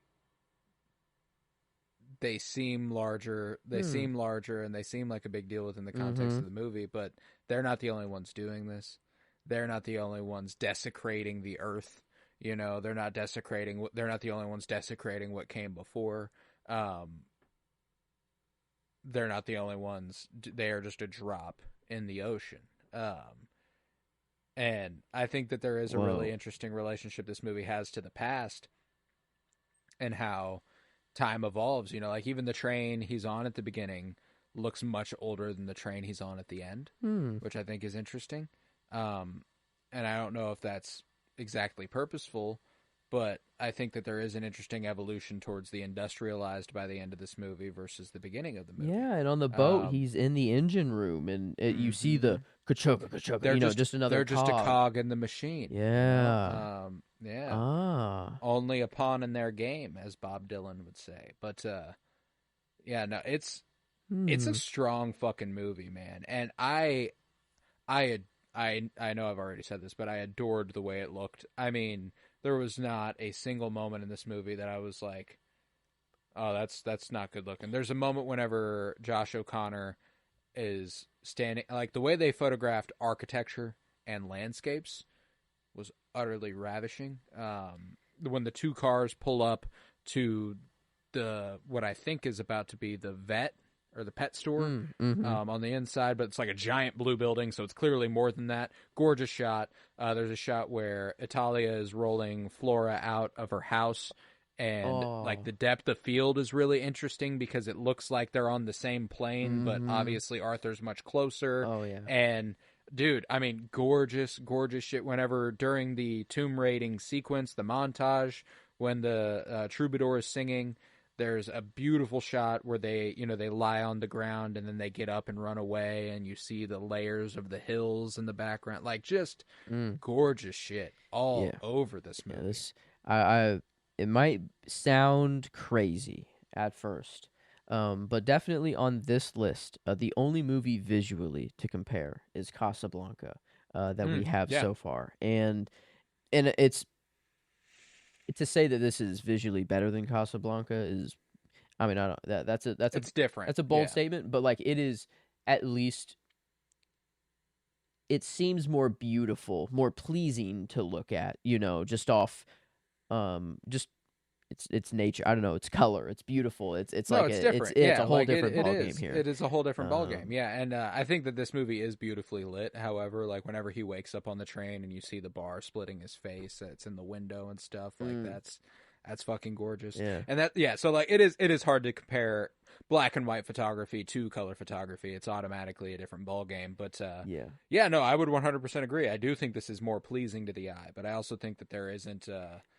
they hmm, seem larger and they seem like a big deal within the context mm-hmm. of the movie, but they're not the only ones doing this. They're not the only ones desecrating the earth. They're not the only ones desecrating what came before. Um, they're not the only ones. They are just a drop in the ocean. And I think that there is a really Whoa. interesting relationship this movie has to the past and how time evolves. Like even the train he's on at the beginning looks much older than the train he's on at the end, Hmm. which I think is interesting. Um, and I don't know if that's exactly purposeful, but I think that there is an interesting evolution towards the industrialized by the end of this movie versus the beginning of the movie. Yeah, and on the boat, Um, he's in the engine room, and you see hmm the kachoka kachoka, They're just just another they're just a cog. cog in the machine. Yeah. Yeah. Ah. Only a pawn in their game, as Bob Dylan would say. But yeah, no, it's a Hmm. strong fucking movie, man. And I know I've already said this, but I adored the way it looked. I mean, there was not a single moment in this movie that I was like, "Oh, that's not good looking." There's a moment whenever Josh O'Connor is standing, like the way they photographed architecture and landscapes was utterly ravishing. When the two cars pull up to the what I think is about to be the vet or the pet store Mm. Mm-hmm. on the inside, but it's like a giant blue building, so it's clearly more than that. Gorgeous shot. There's a shot where Italia is rolling Flora out of her house. And like Oh. the depth of field is really interesting because it looks like they're on the same plane, but Mm-hmm. obviously Arthur's much closer. Oh yeah. And dude, I mean, gorgeous, gorgeous shit. Whenever during the tomb raiding sequence, the montage, when the troubadour is singing, There's a beautiful shot where they lie on the ground and then they get up and run away, and you see the layers of the hills in the background. Like, just Mm, gorgeous shit all yeah. over this Yeah, movie. I it might sound crazy at first, but definitely on this list, the only movie visually to compare is Casablanca, that we have Yeah, so far, and it's to say that this is visually better than Casablanca is, I mean, I don't it's different. that's a bold Yeah. statement, but like it is at least it seems more beautiful, more pleasing to look at, just off just it's nature. I don't know, it's color, it's beautiful. It's No, like it's it's different. it's Yeah, a whole like different it ball game is. here. It is a whole different ball game. Um Yeah, and I think that this movie is beautifully lit. However, like whenever he wakes up on the train and you see the bar splitting his face, it's in the window and stuff. Like mm, that's fucking gorgeous. yeah. And so like it is hard to compare black and white photography to color photography. It's automatically a different ball game. But Yeah. yeah, no, I would 100% agree. I do think this is more pleasing to the eye, but I also think that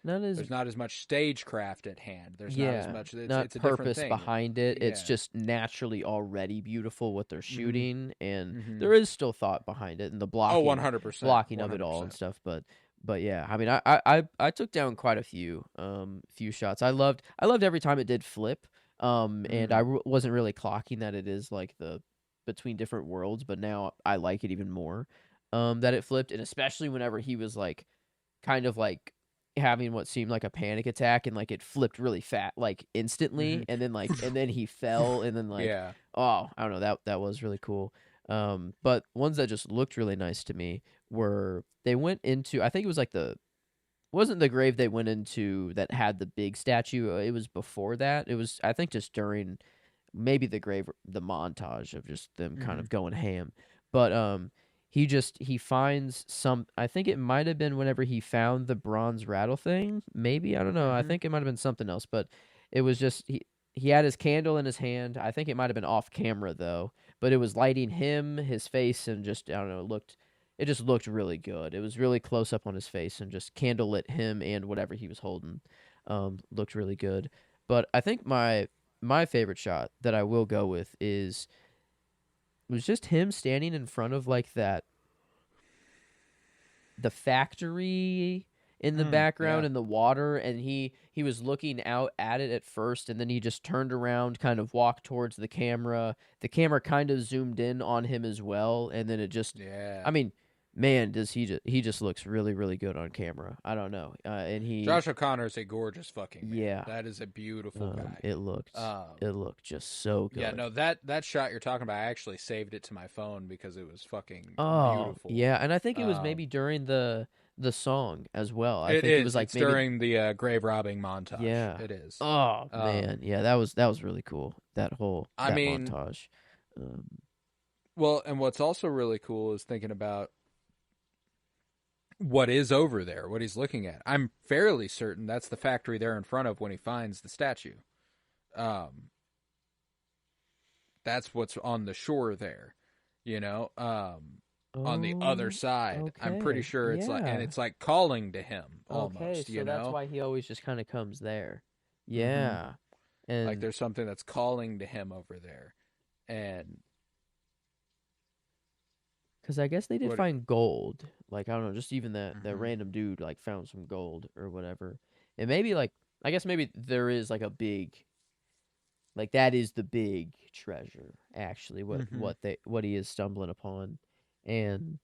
Not as there's not as much stagecraft at hand. There's not as Yeah, much. not It's a different purpose thing. behind it. It's Yeah. just naturally already beautiful what they're Mm-hmm. shooting, and Mm-hmm. there is still thought behind it and the Oh, blocking of it all and 100%. stuff. But yeah, I mean, I took down quite a few shots. I loved every time it did flip. And Mm-hmm. wasn't really clocking that it is like the between different worlds, but now I like it even more. That it flipped, and especially whenever he was like kind of like having what seemed like a panic attack and like it flipped really fat like instantly and then he fell and then like Yeah. oh I don't know that was really cool. But ones that just looked really nice to me were they went into I think it was like the wasn't the grave they went into that had the big statue. It was before that. It was I think just during maybe the montage of just them kind Mm-hmm. of going ham. But he finds some I think it might have been whenever he found the bronze rattle thing. Maybe, I don't know. I Mm-hmm. think it might have been something else, but it was just he had his candle in his hand. I think it might have been off camera though, but it was lighting him, his face, and just I don't know, it just looked really good. It was really close up on his face and just candle lit him and whatever he was holding. Looked really good. But I think my favorite shot that I will go with is was just him standing in front of like the factory in the background Yeah. in the water, and he was looking out at it at first, and then he just turned around, kind of walked towards the camera kind of zoomed in on him as well, and then it just Yeah. I mean, man, does he just looks really really good on camera. I don't know, and he Josh O'Connor is a gorgeous fucking man. yeah, That is a beautiful guy. it looked Um, just so yeah, good. no, that shot you're talking about, I actually saved it to my phone because it was fucking Oh, beautiful. yeah, and I think it was Um, maybe during the song as well. I it think it was is. like It's maybe during the grave robbing montage. yeah. It is. Oh Um, man, yeah, that was really cool. I That mean, montage. Um, well, and what's also really cool is thinking about what is over there, what he's looking at. I'm fairly certain that's the factory there in front of when he finds the statue. Um, that's what's on the shore there, you know. On the other oh, side, I'm pretty okay, sure it's like, and yeah, it's like calling to him okay. almost, you So that's know. why he always just kind of comes there. Mm-hmm. Yeah, Like and there's something that's calling to him over there, and because I guess they did what? find gold. Like I don't know, just even that Mm-hmm. random dude like found some gold or whatever, and maybe like I guess maybe there is like a big like that is the big treasure, actually. Mm-hmm. What he is stumbling upon, and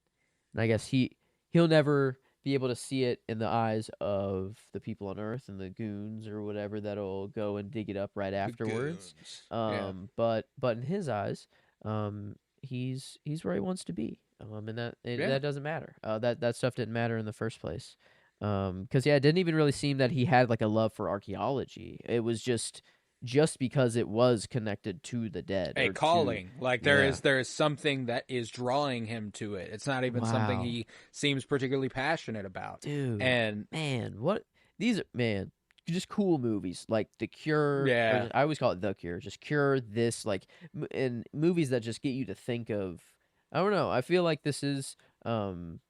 I guess he'll never be able to see it in the eyes of the people on Earth and the goons or whatever that'll go and dig it up right The afterwards. goons. Yeah. But in his eyes, he's where he wants to be. And Yeah. that doesn't matter. That stuff didn't matter in the first place. Because yeah, it didn't even really seem that he had like a love for archaeology. It was just because it was connected to the dead A or to calling, like yeah. there is something that is drawing him to it. It's not even something Wow, he seems particularly passionate about. dude, And man, what these are, man, just cool movies like The Cure, or yeah. I always call it The Cure, just Cure. This like, and movies that just get you to think of. I don't know. I feel like this is, um,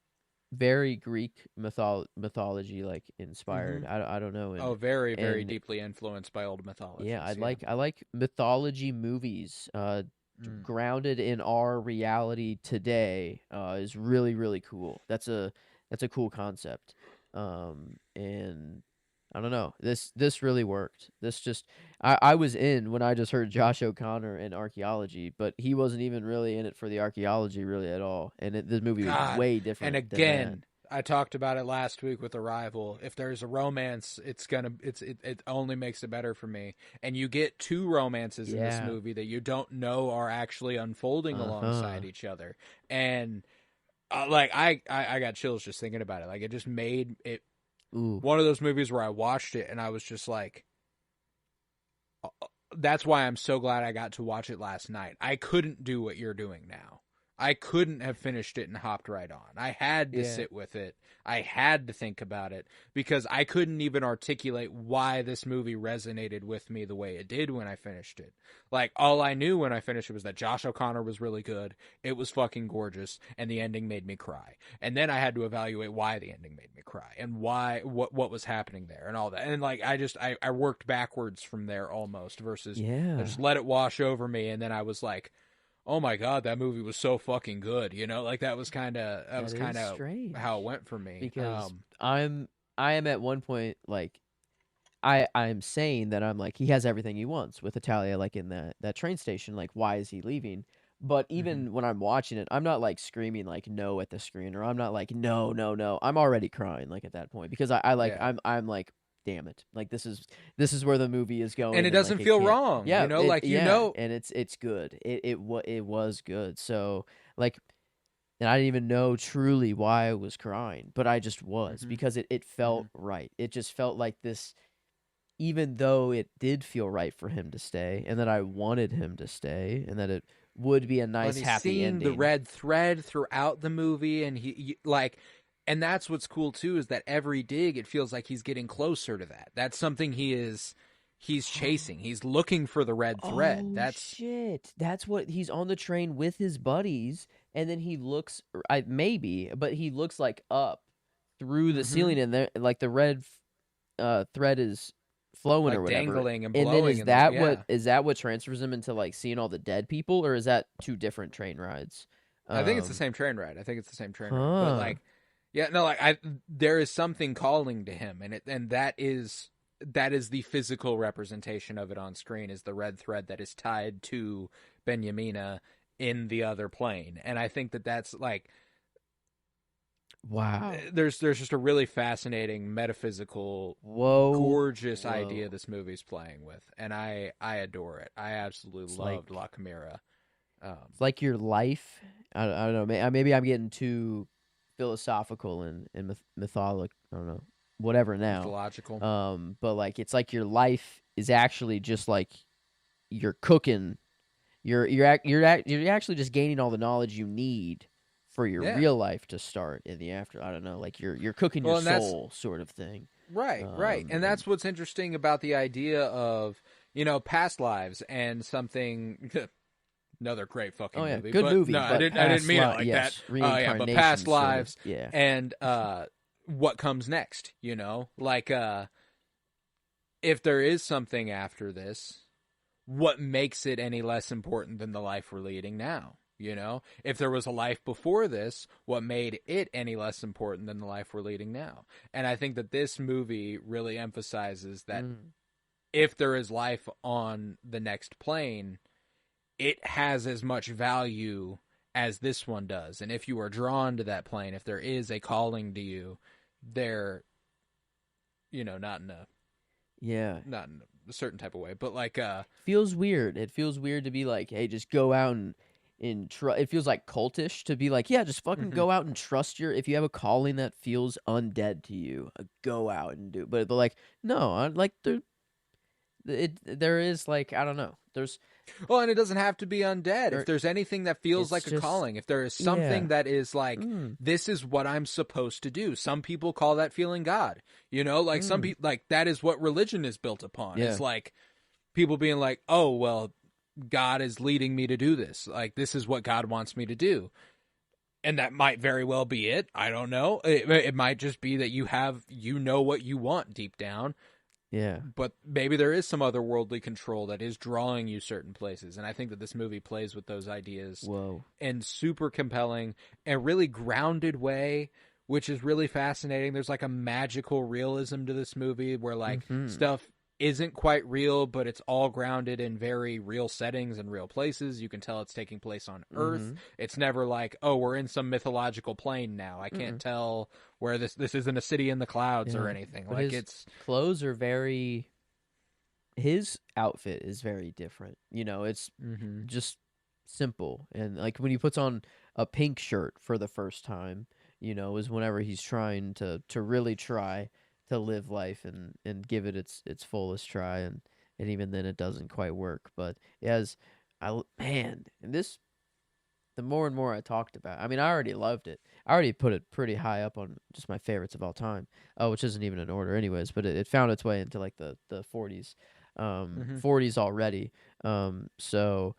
very Greek mythology like inspired. Hmm. I don't know, Oh, very, very and deeply influenced by old yeah, mythologies. Yeah. I like mythology movies. Mm. Grounded in our reality today is really really cool. That's a cool concept. And I don't know. This really worked. This just I was in when I just heard Josh O'Connor in archaeology, but he wasn't even really in it for the archaeology really at all. And this movie was God. way And different than that. again, I talked about it last week with Arrival. If there's a romance, it only makes it better for me. And you get two romances in this Yeah. movie that you don't know are actually unfolding Uh-huh. alongside each other. And I got chills just thinking about it. Like it just made it Ooh. one of those movies where I watched it and I was just like, that's why I'm so glad I got to watch it last night. I couldn't do what you're doing now. I couldn't have finished it and hopped right on. I had to Yeah. sit with it. I had to think about it because I couldn't even articulate why this movie resonated with me the way it did when I finished it. Like, all I knew when I finished it was that Josh O'Connor was really good. It was fucking gorgeous, and the ending made me cry. And then I had to evaluate why the ending made me cry and what was happening there and all that. And like, I worked backwards from there almost versus I Yeah. just let it wash over me, and then I was like, oh my god, that movie was so fucking good. Like that was That is how it strange went for me. because I am at one point like I'm saying that I'm like he has everything he wants with Italia like in that train station like why is he leaving? But Mhm. even when I'm watching it, I'm not like screaming like no at the screen or I'm not like no no no. I'm already crying like at that point because I like Yeah. I'm like damn it. Like this is where the movie is And it going and like doesn't it feel can't. wrong, Yeah, it like yeah, and it's good. It was good. So like and I didn't even know truly why I was crying, but I just was Mhm. because it felt Mhm. right. It just felt like this, even though it did feel right for him to stay, and that I wanted him to stay, and that it would be a Well, and nice, he's happy seeing the ending. red thread throughout the movie, and and that's what's cool too is that every dig it feels like he's getting closer to that. That's something he's chasing. He's looking for the red thread. Oh That's shit! That's what he's on the train with his buddies, and then he looks. I maybe, but he looks like up through the mhm. ceiling, and there, like the red thread is flowing or Like whatever. dangling and And then blowing in the yeah. is that what transfers him into like seeing all the dead people, or is that two different train rides? I think it's the Um, same train ride. I think it's the same train ride. But huh. like, yeah, no, like there is something calling to him, and that is the physical representation of it on screen is the red thread that is tied to Benjamina in the other plane, and I think that that's like Wow. there's just a really fascinating metaphysical Whoa. gorgeous idea Whoa. this movie's playing with, and I adore it. I absolutely It's loved like La Chimera. it's like your life. I don't know. Maybe I'm getting too philosophical and mytholic. I don't know. Whatever now. Mythological. But like it's like your life is actually just like you're cooking. You're actually just gaining all the knowledge you need for your Yeah. real life to start in the after. I don't know. Like you're cooking your Well, and that's soul sort of thing. right, right. And And that's what's interesting about the idea of, past lives and something another great oh fucking yeah, movie. good But movie, no, but I didn't past mean it life, like that. yes, Oh yeah, but past reincarnation sort of. lives Yeah. and what comes next, Like if there is something after this, what makes it any less important than the life we're leading now? If there was a life before this, what made it any less important than the life we're leading now? And I think that this movie really emphasizes that Mm. if there is life on the next plane, it has as much value as this one does. And if you are drawn to that plane, if there is a calling to you, there, Yeah. not in a certain type of way, but like, Feels weird. It feels weird to be like, hey, just go out and it feels like cultish to be like, yeah, just fucking mhm. go out and trust if you have a calling that feels undead to you, go out and do. But like, no, like there is like I don't know. Well, and it doesn't have to be undead. If There there's anything that feels it's like a just calling, if there is something yeah. that is like, Mm, this is what I'm supposed to do. Some people call that feeling God. Like some mm, people, like that is what religion is built upon. yeah. Is like people being like, oh, well, God is leading me to do this. Like, this is what God wants me to do. And that might very well be it. I don't know. It might just be that you know what you want deep down. Yeah. But maybe there is some otherworldly control that is drawing you certain places. And I think that this movie plays with those ideas Whoa. in super compelling and really grounded way, which is really fascinating. There's like a magical realism to this movie where like stuff isn't quite real, but it's all grounded in very real settings and real places. You can tell it's taking place on Earth. It's never like, oh, we're in some mythological plane now. I can't tell where this isn't a city in the clouds or anything. But like his it's clothes are very. His outfit is very different. You know, it's just simple, and like when he puts on a pink shirt for the first time, you know, is whenever he's trying to really try to live life and give it its fullest try, and even then it doesn't quite work. But as and this, the more and more I talked about, I mean, I already loved it. I already put it pretty high up on just my favorites of all time. Oh, which isn't even in order, anyways. But it found its way into like the 40s, 40s already. So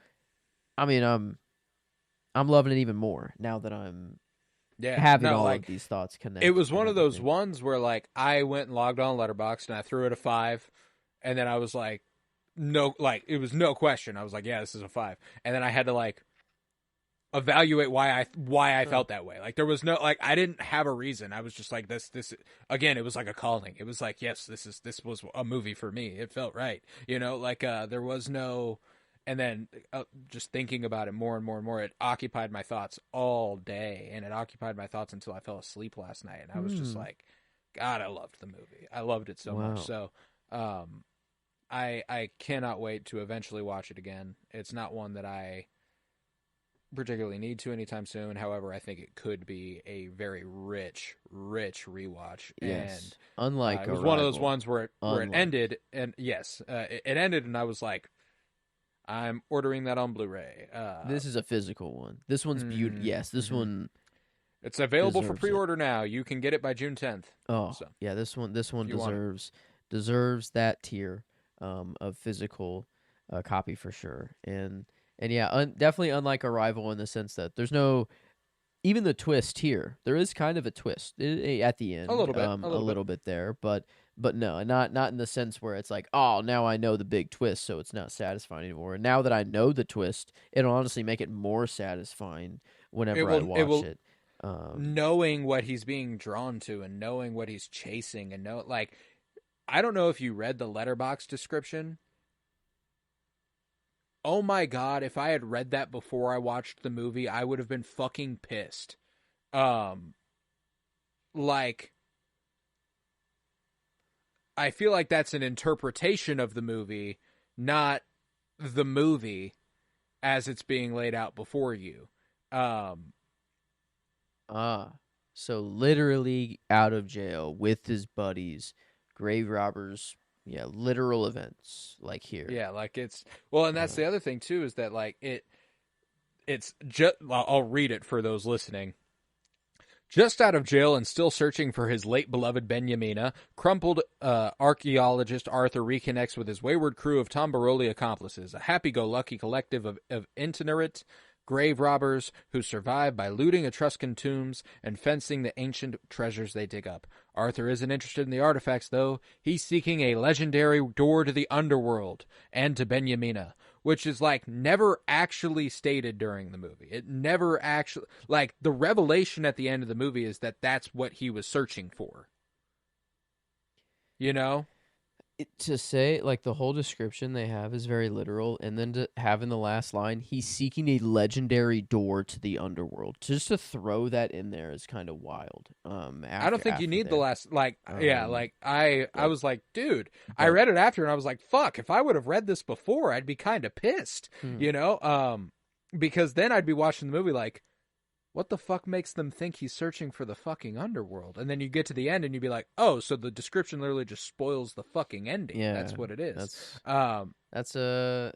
I mean, I'm loving it even more now that I'm having all of these thoughts connect. It was one of those ones where like I went and logged on Letterboxd and I threw it a 5, and then I was like, no, like it was no question. I was like, yeah, this is a 5, and then I had to like evaluate why I felt that way. Like there was no like I didn't have a reason. I was just like this again. It was like a calling. It was like yes, this was a movie for me. It felt right. You know, like there was no. And then just thinking about it more and more and more, it occupied my thoughts all day, and it occupied my thoughts until I fell asleep last night. And I was just like, God, I loved the movie. I loved it so much. So I cannot wait to eventually watch it again. It's not one that I particularly need to anytime soon. However, I think it could be a very rich rewatch. Yes. And unlike it was one of those ones where it ended, and yes, it ended, and I was like, I'm ordering that on Blu-ray. This is a physical one. This one's beautiful. Yes, this one. It's available for pre-order now. You can get it by June 10th. Oh, so, yeah. This one deserves that tier of physical copy for sure. And yeah, definitely unlike Arrival in the sense that there's no even the twist here. There is kind of a twist at the end, a little bit there, but no, not in the sense where it's like, oh, now I know the big twist, so it's not satisfying anymore. And now that I know the twist, it'll honestly make it more satisfying whenever I watch it. Knowing what he's being drawn to and knowing what he's chasing and like, I don't know if you read the Letterboxd description. Oh my God, if I had read that before I watched the movie, I would have been fucking pissed. Like, I feel like that's an interpretation of the movie, not the movie as it's being laid out before you. So literally out of jail with his buddies, grave robbers, yeah, literal events like here. Yeah, like it's well, and that's the other thing too is that like it's just I'll read it for those listening. Just out of jail and still searching for his late beloved Benjamina, crumpled archaeologist Arthur reconnects with his wayward crew of Tombaroli accomplices, a happy-go-lucky collective of itinerant grave robbers who survive by looting Etruscan tombs and fencing the ancient treasures they dig up. Arthur isn't interested in the artifacts, though. He's seeking a legendary door to the underworld and to Benjamina, which is like never actually stated during the movie. It never actually, like, the revelation at the end of the movie is that that's what he was searching for. You know? To say, like, the whole description they have is very literal, and then to have in the last line, he's seeking a legendary door to the underworld. Just to throw that in there is kind of wild. I don't think you need the last, like, I was like, dude, I read it after, and I was like, fuck, if I would have read this before, I'd be kind of pissed, you know? Because then I'd be watching the movie like, what the fuck makes them think he's searching for the fucking underworld? And then you get to the end and you'd be like, oh, so the description literally just spoils the fucking ending. Yeah, that's what it is. That's a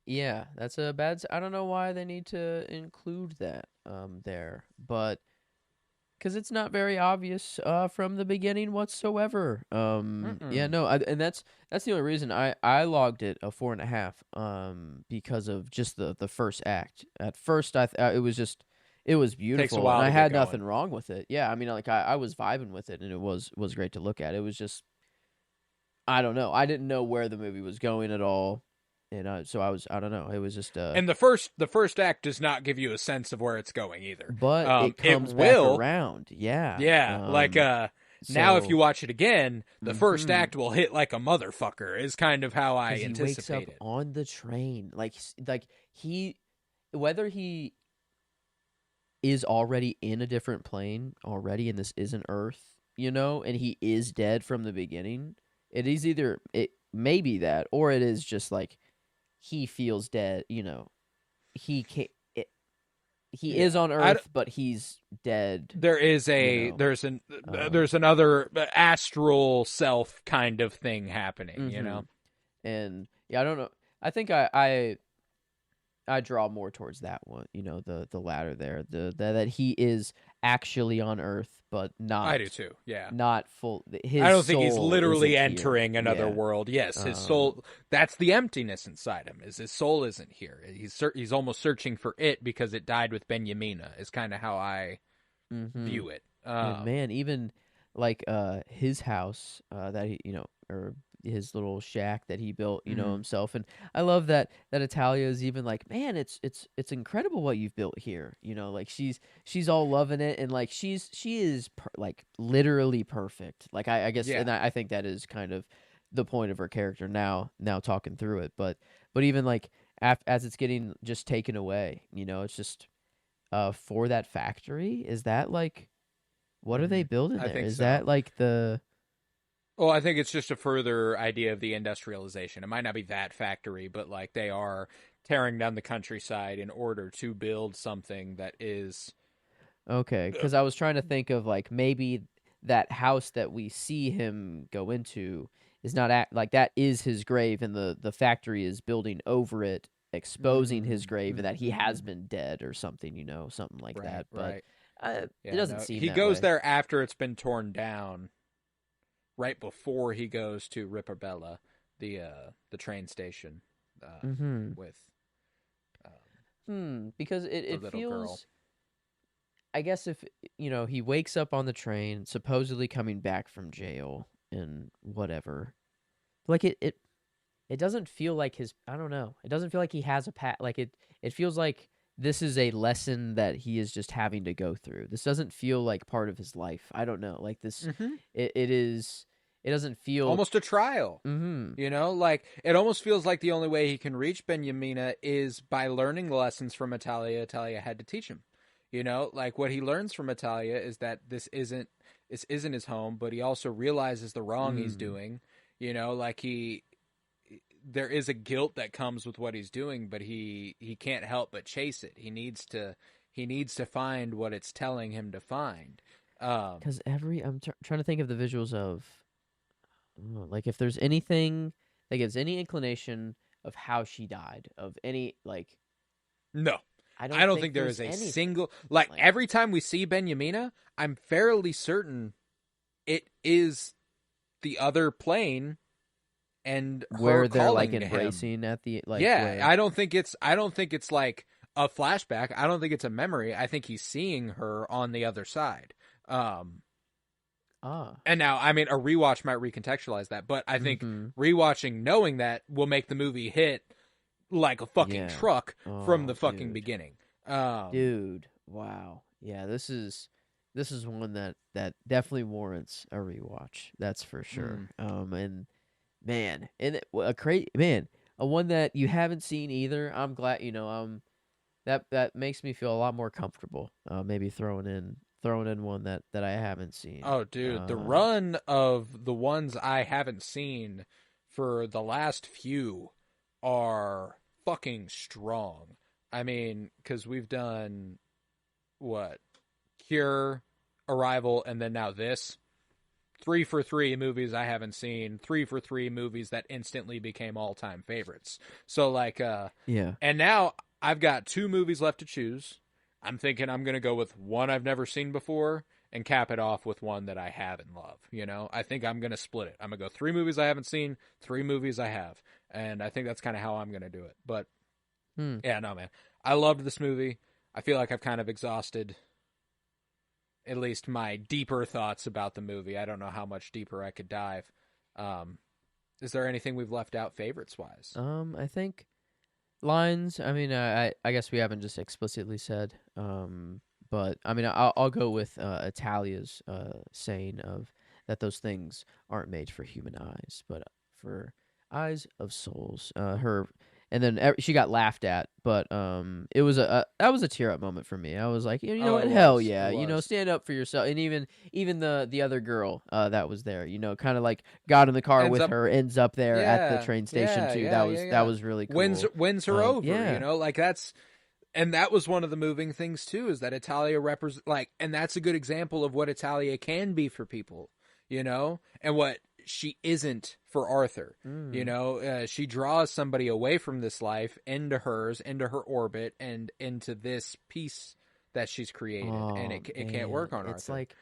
bad. I don't know why they need to include that there, but because it's not very obvious from the beginning whatsoever. Yeah, no, and that's the only reason I logged it a 4.5 because of just the first act. At first, it was just. It was Takes a beautiful, and while I to get had going. nothing wrong with it. Yeah, I mean, like I was vibing with it, and it was great to look at. It was just I don't know. I didn't know where the movie was going at all, and so I don't know. It was just And the first act does not give you a sense of where it's going either. but it It comes back will, around. Yeah. yeah. Like now if you So watch it again, the first mhm. act will hit like a motherfucker. Is kind of how I Because he wakes up anticipate it. on the train, like he, whether he is already in a different plane already, and this isn't Earth, and he is dead from the beginning. It is either it may be that, or it is just like he feels dead. He can he is Yeah, on Earth, but he's dead. there is You know. Um, there's another astral self kind of thing happening. hmm And yeah, I don't know. I think I draw more towards that one. The latter there. That he is actually on Earth, but I do too. Yeah. not full. I His don't think he's soul literally isn't here. entering another Yeah. world. Yes, his Um. soul. That's the emptiness inside him. Is his soul isn't here. He's almost searching for it because it died with Benjamina. Is kind of how I hmm view it. And man, even like his house that he or his little shack that he built Mhm. himself. And I love that Italia is even like, man, it's incredible what you've built here. Like she's all loving it, and like she is like literally perfect. Like I guess, Yeah. and I think that is kind of the point of her character now talking through it. But even like as it's getting just taken away, it's just for that factory. Is that like what are they building I there? think Is so. that like the Well, I think it's just a further idea of the industrialization. It might not be that factory, but like they are tearing down the countryside in order to build something that is. okay? Because I was trying to think of like maybe that house that we see him go into is not like that is his grave, and the factory is building over it, exposing his grave, and that he has been dead or something, something like Right, that. But right. it Yeah, doesn't no. seem He that goes way. there after it's been torn down, right before he goes to Ripperbella, the train station, Mm-hmm. with um, Because the it little girl. feels. I guess if he wakes up on the train, supposedly coming back from jail and whatever. Like it doesn't feel like his. I don't know. It doesn't feel like he has a like it feels like this is a lesson that he is just having to go through. This doesn't feel like part of his life. I don't know. Like this Mm-hmm. it is it doesn't feel Almost a trial. mhm. Like it almost feels like the only way he can reach Benjamina is by learning the lessons from Italia. Italia had to teach him. Like what he learns from Italia is that this isn't his home, but he also realizes the wrong he's Mm. doing. Like there is a guilt that comes with what he's doing, but he can't help but chase it. He needs to find what it's telling him to find. Cuz I'm trying to think of the visuals of like if there's anything that gives any inclination of how she died, of any like No, I I don't don't think think there there's is a anything. single like Like every time we see Benjamina, I'm fairly certain it is the other plane and her where they're like calling to him. embracing at the like Yeah, where I don't think it's like a flashback. I don't think it's a memory. I think he's seeing her on the other side. Um ah and now I mean a rewatch might recontextualize that, but I think mhm rewatching knowing that will make the movie hit like a fucking yeah. truck from the Oh, fucking beginning. Um dude, wow, yeah. This is one that definitely warrants a rewatch. That's for sure. mm, And man, and a great man, a one that you haven't seen either. I'm glad that makes me feel a lot more comfortable. Maybe throwing in one that I haven't seen. Oh, dude, the run of the ones I haven't seen for the last few are fucking strong. I mean, because we've done what? Cure, Arrival, and then now this. 3 for 3 movies I haven't seen. 3 for 3 movies that instantly became all-time favorites. So, like, Yeah. and now I've got 2 movies left to choose. I'm thinking I'm going to go with one I've never seen before and cap it off with one that I have and love. I think I'm going to split it. I'm going to go 3 movies I haven't seen, 3 movies I have. And I think that's kind of how I'm going to do it. But Hmm. yeah, no, man. I loved this movie. I feel like I've kind of exhausted at least my deeper thoughts about the movie. I don't know how much deeper I could dive. Is there anything we've left out favorites wise? I think lines. I mean, I guess we haven't just explicitly said. But I mean, I'll go with Italia's saying of that those things aren't made for human eyes, but for eyes of souls. And then she got laughed at, but it was that was a tear up moment for me. I was like, you know what, hell yeah, stand up for yourself. And even the other girl that was there, kind of like got in the car with her, ends up there at the train station too. That was really cool. Wins her over, yeah. like that's. And that was one of the moving things too, is that Italia and that's a good example of what Italia can be for people, and what she isn't for Arthur. She draws somebody away from this life into hers, into her orbit, and into this piece that she's created, and it can't work on it's Arthur. Like,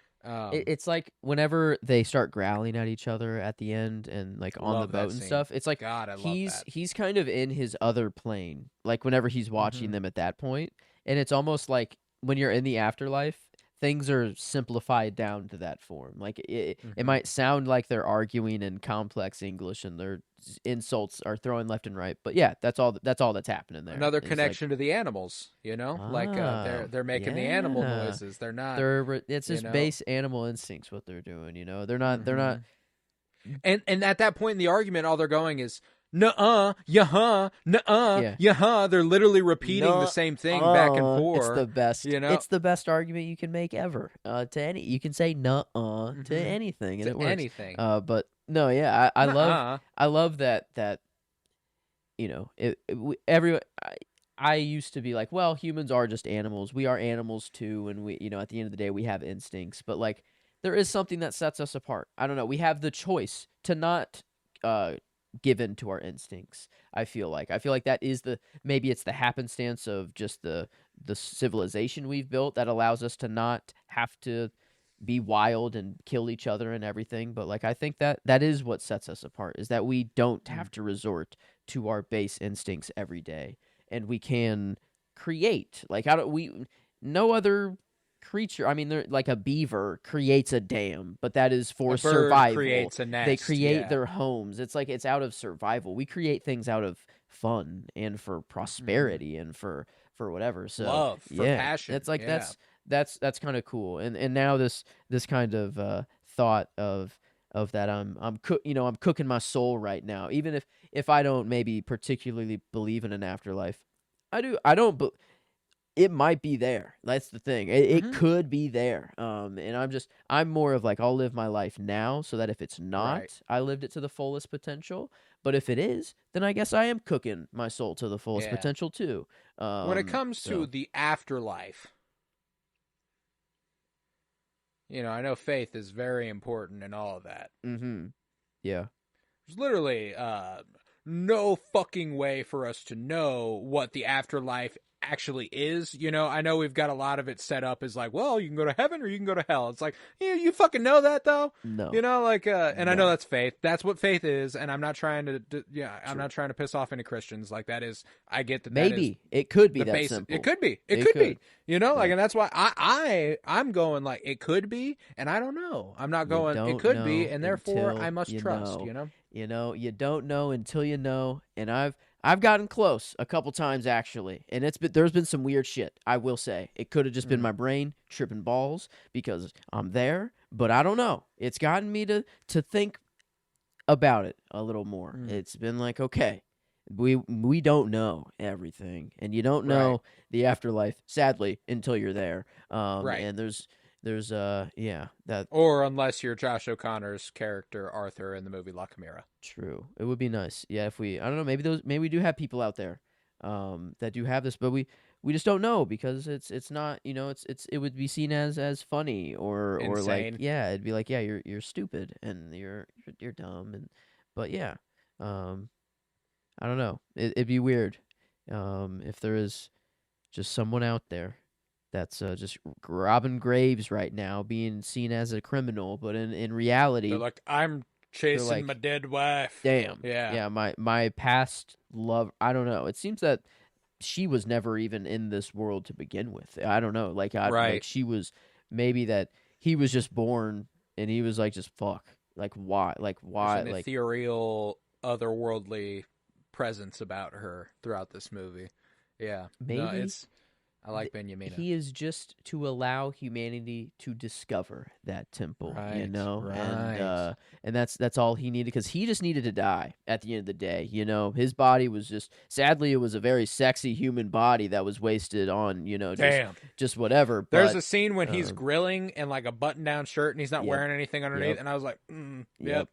it's like whenever they start growling at each other at the end and like on the boat and stuff, it's like God, I love that. He's kind of in his other plane, like whenever he's watching them at that point, and it's almost like when you're in the afterlife, things are simplified down to that form. Like it might sound like they're arguing in complex English and their insults are throwing left and right, but yeah, that's all that's happening there. Another connection to the animals, they're making the animal noises. They're not. It's just base animal instincts what they're doing. They're not. And at that point in the argument, all they're going is nuh-uh, yeah-huh, nuh-uh, yeah-huh. They're literally repeating the same thing back and forth. It's the best. It's the best argument you can make ever. You can say nuh-uh to anything, and it works. Anything. But no, yeah, I love that. I used to be like, well, humans are just animals. We are animals too, and we, at the end of the day, we have instincts. But like, there is something that sets us apart. I don't know. We have the choice to not give in to our instincts. I feel like that is maybe it's the happenstance of just the civilization we've built that allows us to not have to be wild and kill each other and everything. But like, I think that is what sets us apart, is that we don't have to resort to our base instincts every day, and we can create. Like, no other creature. I mean, like a beaver creates a dam, but that is for survival. Creates a nest. They create their homes. It's like it's out of survival. We create things out of fun and for prosperity and for whatever. So love, for passion. It's like that's kind of cool. And now this kind of thought of that I'm cooking my soul right now. Even if I don't maybe particularly believe in an afterlife, I don't. It might be there. That's the thing. It could be there. And I'm more of like, I'll live my life now so that if it's not, I lived it to the fullest potential. But if it is, then I guess I am cooking my soul to the fullest potential too. When it comes to the afterlife, I know faith is very important in all of that. Mm-hmm. Yeah. There's literally no fucking way for us to know what the afterlife actually is. I know we've got a lot of it set up as like, well, you can go to heaven or you can go to hell. It's like, you fucking know that though? No. And I know that's faith. That's what faith is, and I'm not trying to I'm not trying to piss off any Christians. Like, that is, I get that. Maybe it could be that basic. simple. It could be. It could be. And that's why I'm going like, it could be, and I don't know. I'm not going, it could be, and therefore I must trust. You don't know until you know, and I've gotten close a couple times actually, and there's been some weird shit. I will say it could have just been my brain tripping balls because I'm there, but I don't know. It's gotten me to think about it a little more. It's been like, okay, we don't know everything, and you don't know the afterlife, sadly, until you're there. And there's that, or unless you're Josh O'Connor's character Arthur in the movie La Chimera. True. It would be nice. Yeah, if I don't know, maybe we do have people out there that do have this, but we just don't know because it's not, it would be seen as funny or insane. Like, yeah, it'd be like, yeah, you're stupid and you're dumb, but yeah. I don't know. It'd be weird if there is just someone out there that's just robbing graves right now, being seen as a criminal, but in reality, they're like, I'm chasing my dead wife. Damn. Yeah. Yeah. My past love. I don't know. It seems that she was never even in this world to begin with. I don't know. Like Right. she was, maybe that he was just born and he was like, just fuck. Like why? Like There's why? an Like ethereal, otherworldly presence about her throughout this movie. Yeah. No, maybe I like Benjamina. he is just to allow humanity to discover that temple, you Right. know, Right. and that's all he needed, because he just needed to die at the end of the day. You know, his body was just, sadly, it was a very sexy human body that was wasted on, you know, Damn. just whatever. There's But a scene when he's grilling in like a button-down shirt and he's not yep, wearing anything underneath, yep, and I was like, yep, yep.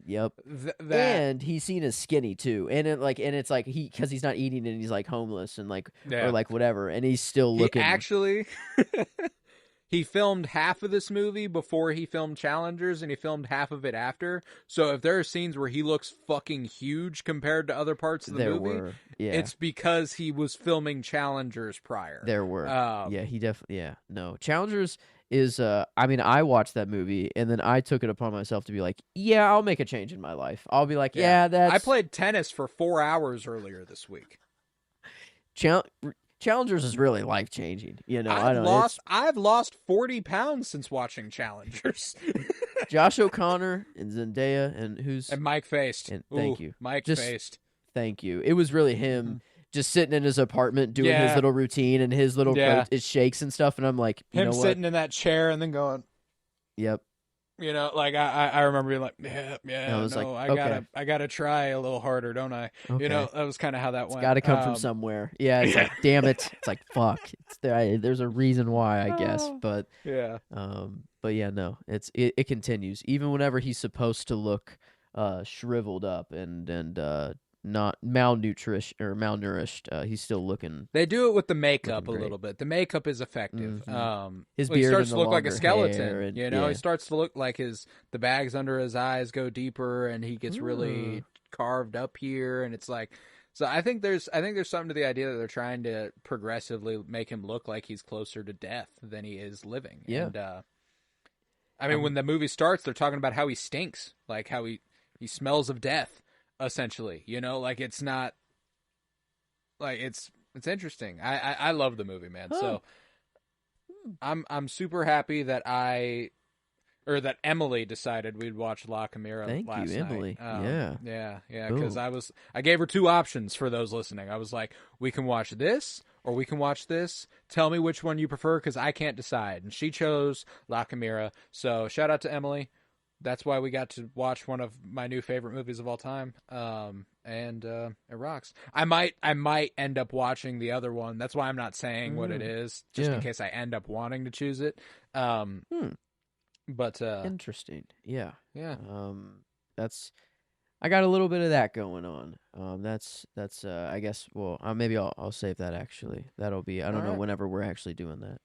yep. That. And he's seen as skinny too, and it's like because he's not eating and he's like homeless and like, or Yeah. like whatever, and he's still He looking. actually. He filmed half of this movie before he filmed Challengers, and he filmed half of it after. So if there are scenes where he looks fucking huge compared to other parts of the movie, it's because he was filming Challengers prior. There were. Yeah, he definitely. Yeah, no. Challengers is. I mean, I watched that movie and then I took it upon myself to be like, yeah, I'll make a change in my life. I'll be like, yeah, that's. I played tennis for 4 hours earlier this week. Challengers is really life changing. You know, I've lost 40 pounds since watching Challengers. Josh O'Connor and Zendaya and Mike Faced. Thank you, Mike Faced. Thank you. It was really him. Just sitting in his apartment doing his little routine and his little his shakes and stuff, and I'm like, you know what? Sitting in that chair and then going, yep. You know, like I remember being like, yeah. I was I gotta try a little harder, don't I? Okay. You know, that was kind of how that went. Got to come from somewhere. Yeah, it's like, damn it. It's like, fuck. There's a reason why, I guess. But yeah. But yeah, no. It continues even whenever he's supposed to look shriveled up and not malnourished. He's still looking. They do it with the makeup a little bit. The makeup is effective. Mm-hmm. His beard he starts to look like a skeleton. And, you know, he starts to look like the bags under his eyes go deeper, and he gets really carved up here. And it's like, so I think there's something to the idea that they're trying to progressively make him look like he's closer to death than he is living. Yeah. And I mean, when the movie starts, they're talking about how he stinks, like how he smells of death. Essentially, you know, like it's not like it's interesting. I love the movie, man. So I'm super happy that that Emily decided we'd watch La Chimera last night. Thank you, Emily. Yeah, because I gave her two options for those listening. I was like, we can watch this or we can watch this. Tell me which one you prefer, because I can't decide. And she chose La Chimera. So shout out to Emily. That's why we got to watch one of my new favorite movies of all time, and it rocks. I might end up watching the other one. That's why I'm not saying what it is, just in case I end up wanting to choose it. But interesting, yeah. That's I got a little bit of that going on. That's I guess. Well, maybe I'll save that. Actually, that'll be. I don't know whenever we're actually doing that.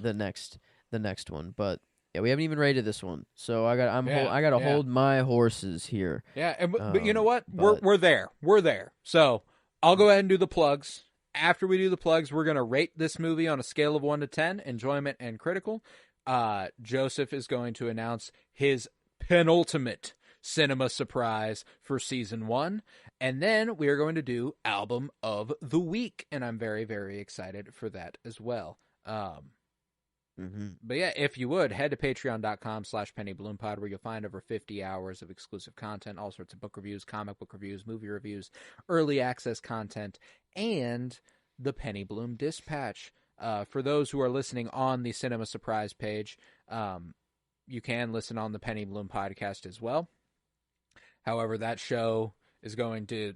The next one, but. Yeah, we haven't even rated this one, so I got to hold my horses here. Yeah, but you know what? We're there. We're there. So I'll go ahead and do the plugs. After we do the plugs, we're gonna rate this movie on a scale of 1 to 10, enjoyment and critical. Joseph is going to announce his penultimate cinema surprise for season 1, and then we are going to do album of the week, and I'm very, very excited for that as well. But yeah, if you would, head to patreon.com/pennybloom-pod, where you'll find over 50 hours of exclusive content, all sorts of book reviews, comic book reviews, movie reviews, early access content, and the Penny Bloom Dispatch. For those who are listening on the Cinema Surprise page, you can listen on the Penny Bloom podcast as well. However, that show is going to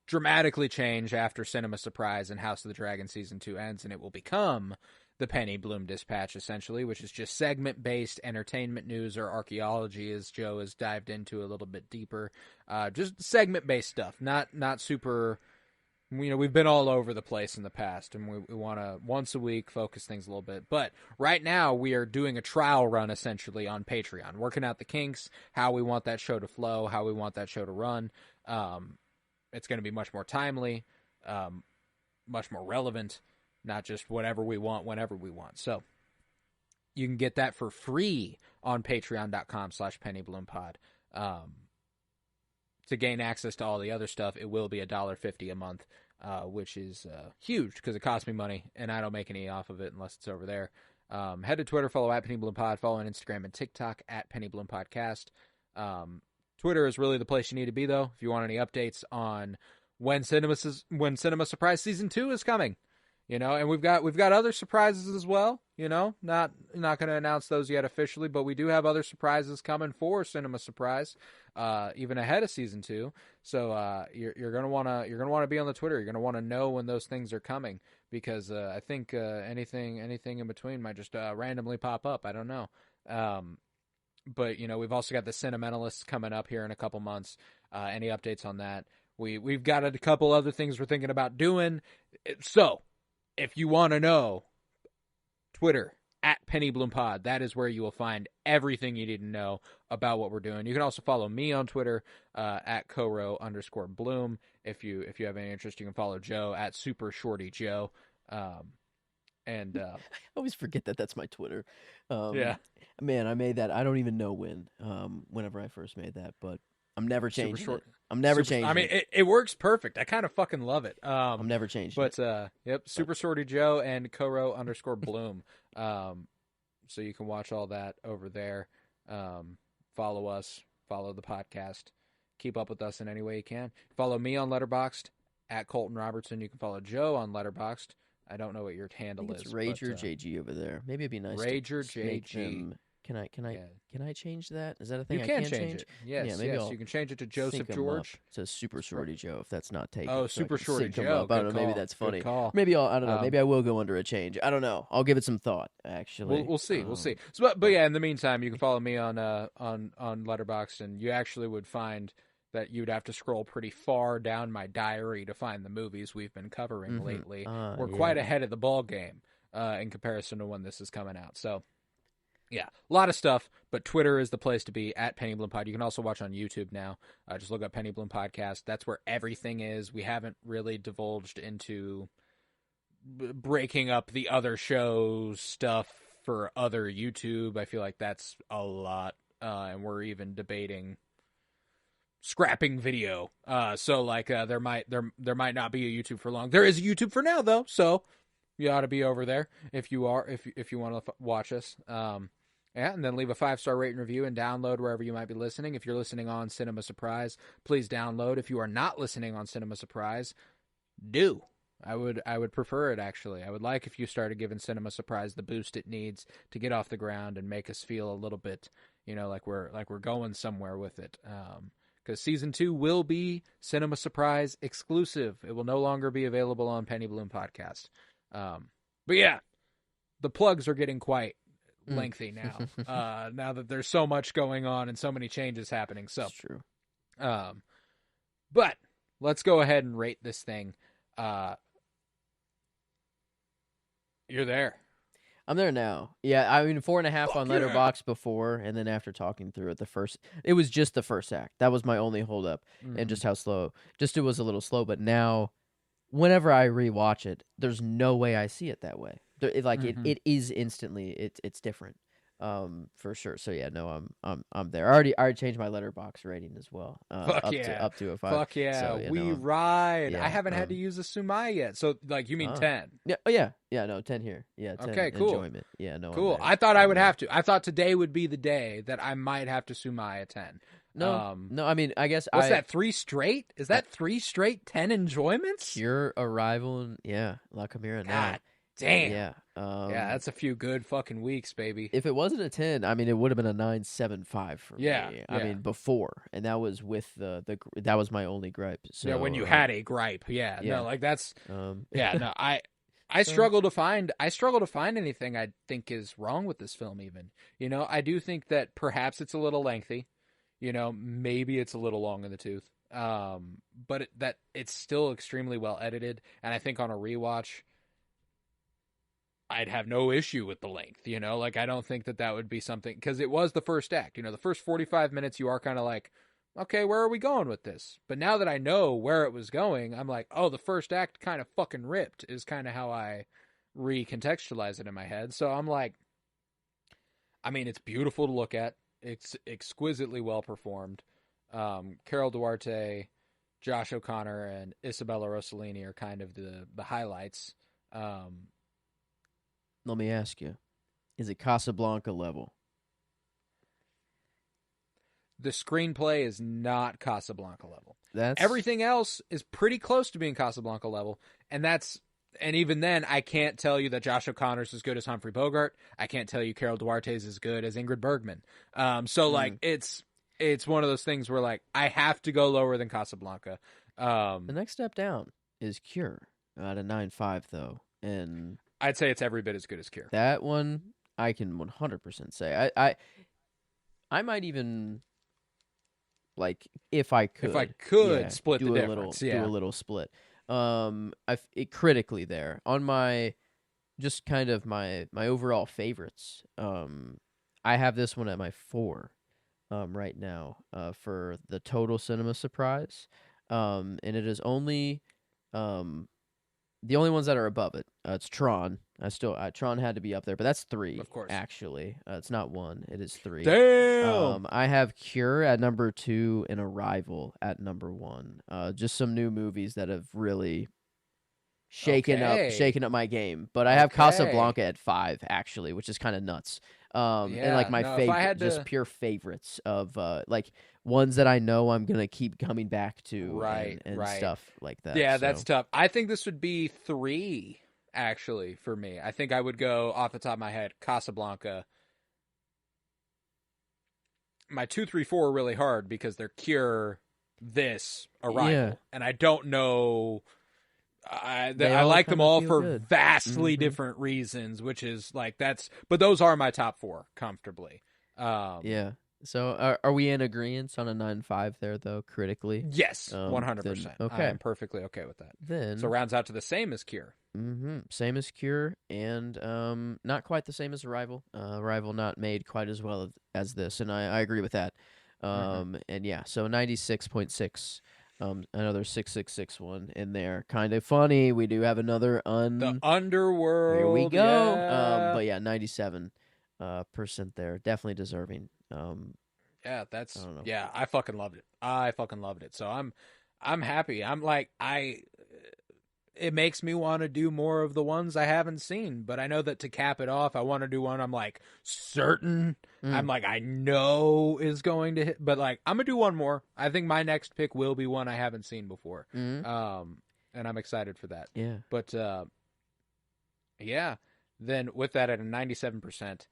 dramatically change after Cinema Surprise and House of the Dragon Season 2 ends, and it will become the Penny Bloom Dispatch, essentially, which is just segment-based entertainment news or archaeology, as Joe has dived into a little bit deeper. Just segment-based stuff, not super... You know, we've been all over the place in the past, and we want to, once a week, focus things a little bit. But right now, we are doing a trial run, essentially, on Patreon, working out the kinks, how we want that show to flow, how we want that show to run. It's going to be much more timely, much more relevant, not just whatever we want, whenever we want. So you can get that for free on patreon.com/pennybloom-pod. To gain access to all the other stuff, it will be $1.50 a month. which is huge because it costs me money, and I don't make any off of it unless it's over there. Head to Twitter, follow at Penny Bloom Pod, follow on Instagram and TikTok at Penny Bloom Podcast. Twitter is really the place you need to be, though, if you want any updates on when Cinema Surprise Season 2 is coming. And we've got other surprises as well. Not going to announce those yet officially, but we do have other surprises coming for Cinema Surprise, even ahead of Season 2. So you're gonna wanna be on the Twitter. You're gonna want to know when those things are coming, because I think anything in between might just randomly pop up. I don't know. But we've also got the Cinementalists coming up here in a couple months. Any updates on that? We've got a couple other things we're thinking about doing. So if you want to know, Twitter at Penny Bloom Pod. That is where you will find everything you need to know about what we're doing. You can also follow me on Twitter at @Coro_Bloom. If you have any interest, you can follow Joe at Super Shorty Joe. And I always forget that that's my Twitter. Yeah, man, I made that. I don't even know whenever I first made that, but I'm never changing it. I'm never changing. I mean, it works perfect. I kind of fucking love it. I'm never changing. But yep, Super Shorty Joe and Coro_Bloom. So you can watch all that over there. Follow us. Follow the podcast. Keep up with us in any way you can. Follow me on Letterboxd at Colton Robertson. You can follow Joe on Letterboxd. I don't know what your handle is. It's Rager JG over there. Maybe it'd be nice. Rager to make JG. Them... Can I change that? Is that a thing you I can can change? It. Yes, yeah, maybe yes. You can change it to Joseph George. To Super Shorty Joe, if that's not taken. Oh, Super Shorty Joe. I don't know. Maybe that's funny. Maybe I don't know. Maybe I will go under a change. I don't know. I'll give it some thought. Actually, we'll see. We'll see. So, but yeah, in the meantime, you can follow me on Letterboxd, and you actually would find that you'd have to scroll pretty far down my diary to find the movies we've been covering lately. We're quite ahead of the ball game in comparison to when this is coming out. So. Yeah, a lot of stuff, but Twitter is the place to be, at Penny Bloom Pod. You can also watch on YouTube now. Just look up Penny Bloom Podcast. That's where everything is. We haven't really divulged into breaking up the other shows stuff for other YouTube. I feel like that's a lot, and we're even debating scrapping video. So like there might not be a YouTube for long. There is a YouTube for now though, so you ought to be over there if you want to watch us. Yeah, and then leave a 5-star rate and review and download wherever you might be listening. If you're listening on Cinema Surprise, please download. If you are not listening on Cinema Surprise, do. I would prefer it, actually. I would like if you started giving Cinema Surprise the boost it needs to get off the ground and make us feel a little bit, like we're going somewhere with it. Because Season 2 will be Cinema Surprise exclusive. It will no longer be available on Penny Bloom Podcast. But yeah, the plugs are getting quite lengthy now. Now that there's so much going on and so many changes happening. So that's true. But let's go ahead and rate this thing. You're there. I'm there now. Yeah, I mean 4.5 on Letterboxd before, and then after talking through it, it was just the first act. That was my only holdup, and just how slow. Just it was a little slow, but now, whenever I rewatch it, there's no way I see it that way. It is instantly. It's different, for sure. So yeah, no, I'm there. I already changed my Letterboxd rating as well. Up to a 5. Fuck yeah, so, we ride. Yeah, I haven't had to use a Sumai yet. So like, you mean 10? Yeah. Oh yeah. Yeah. No, 10 here. Yeah. 10 okay. Cool. Enjoyment. Yeah. No. Cool. I thought I would have to. I thought today would be the day that I might have to Sumai a 10. No. No. I mean, I guess what's that? 3 straight? Is that 3 straight 10 enjoyments? Pure Arrival and La Chimera. God damn. Yeah. Yeah, that's a few good fucking weeks, baby. If it wasn't a 10, I mean, it would have been a 9.75 for me. I mean, before, and that was with that was my only gripe. So, yeah, when you had a gripe. Yeah. No, like that's. Yeah. No, I So- struggle to find anything I think is wrong with this film. Even I do think that perhaps it's a little lengthy. Maybe it's a little long in the tooth. But it's still extremely well edited, and I think on a rewatch, I'd have no issue with the length, like I don't think that would be something, because it was the first act, the first 45 minutes you are kind of like, okay, where are we going with this? But now that I know where it was going, I'm like, oh, the first act kind of fucking ripped is kind of how I recontextualize it in my head. So I'm like, I mean, it's beautiful to look at. It's exquisitely well performed. Carol Duarte Josh O'Connor and Isabella Rossellini are kind of the highlights. Let me ask you, is it Casablanca level? The screenplay is not Casablanca level. That's Everything else is pretty close to being Casablanca level, and even then, I can't tell you that Josh O'Connor's as good as Humphrey Bogart. I can't tell you Carol Duarte's as good as Ingrid Bergman. Like it's one of those things where like I have to go lower than Casablanca. The next step down is Cure at a 9.5 though, and I'd say it's every bit as good as Cure. that one I can 100% say. I might even, like, if I could split the do a difference, do a little split. Critically there on my just kind of my overall favorites. I have this one at my 4 right now for the total cinema surprise. And it is only the only ones that are above it. It's Tron. Tron had to be up there, but that's 3. Of course. Actually, it's not 1. It is 3. Damn. I have Cure at number 2 and Arrival at number 1. Just some new movies that have really shaken up my game. But I have Casablanca at 5 actually, which is kind of nuts. And like my favorite, just pure favorites of like ones that I know I'm gonna keep coming back to, and stuff like that. Yeah, that's tough. I think this would be 3 actually for me. I think I would go off the top of my head Casablanca. My 2, 3, 4 are really hard because they're Cure, this, Arrival, and I don't know. I like them all for vastly different reasons, which is like but those are my top 4 comfortably. Yeah. So are we in agreement on a 9.5 there though? Critically, yes, 100%. Okay, I'm perfectly okay with that. Then so rounds out to the same as Cure. Same as Cure, and not quite the same as Arrival. Arrival not made quite as well as this, and I agree with that. And yeah, so 96.6. Another 666 one in there. Kind of funny. We do have another the Underworld. Here we go. Yeah. But yeah, 97% there. Definitely deserving. Yeah, that's yeah. I fucking loved it. So I'm happy. I'm like it makes me want to do more of the ones I haven't seen, but I know that to cap it off, I want to do one I'm like certain. I'm like, I know is going to hit, but like, I'm gonna do one more. I think my next pick will be one I haven't seen before. And I'm excited for that. Yeah. But, yeah, then with that at a 97%,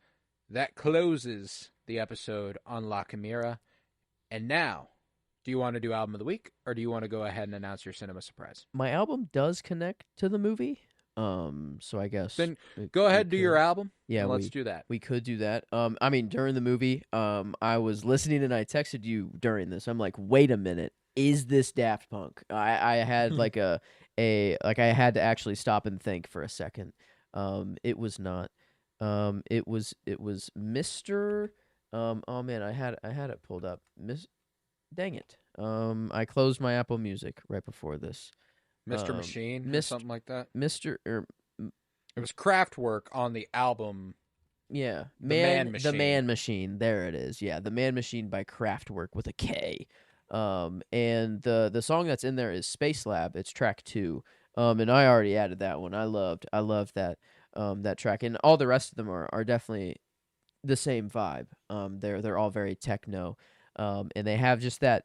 that closes the episode on La Chimera. And now, do you want to do album of the week, or do you want to go ahead and announce your cinema surprise? My album does connect to the movie. So I guess then go ahead and do your album. Yeah, let's do that. We could do that. I mean, during the movie, I was listening and I texted you during this. I'm like, wait a minute, is this Daft Punk? I had like I had to actually stop and think for a second. It was not. It was Mr. Oh man, I had it pulled up. Dang it. I closed my Apple Music right before this. Mr. Machine or something like that. It was Kraftwerk on the album. Yeah, The Man Machine. There it is. Yeah, The Man Machine by Kraftwerk with a K. And the song that's in there is Space Lab. It's track 2. And I already added that one. I loved that that track, and all the rest of them are definitely the same vibe. They're all very techno. And they have just that.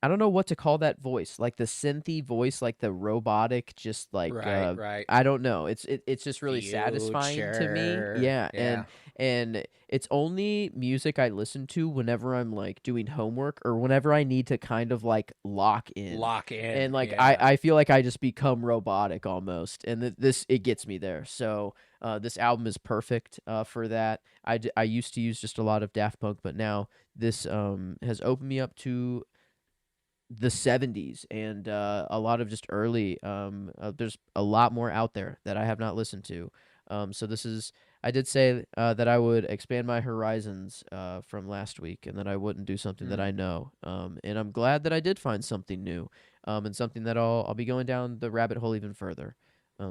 I don't know what to call that voice, like the synthy voice, like the robotic, just like right. I don't know. It's just really satisfying to me. Yeah. And it's only music I listen to whenever I'm like doing homework or whenever I need to kind of like lock in. And like I feel like I just become robotic almost, and it gets me there. So this album is perfect for that. I used to use just a lot of Daft Punk, but now this has opened me up to the 70s and a lot of just early there's a lot more out there that I have not listened to. So I did say that I would expand my horizons from last week, and that I wouldn't do something that I know. And I'm glad that I did find something new, and something that I'll be going down the rabbit hole even further.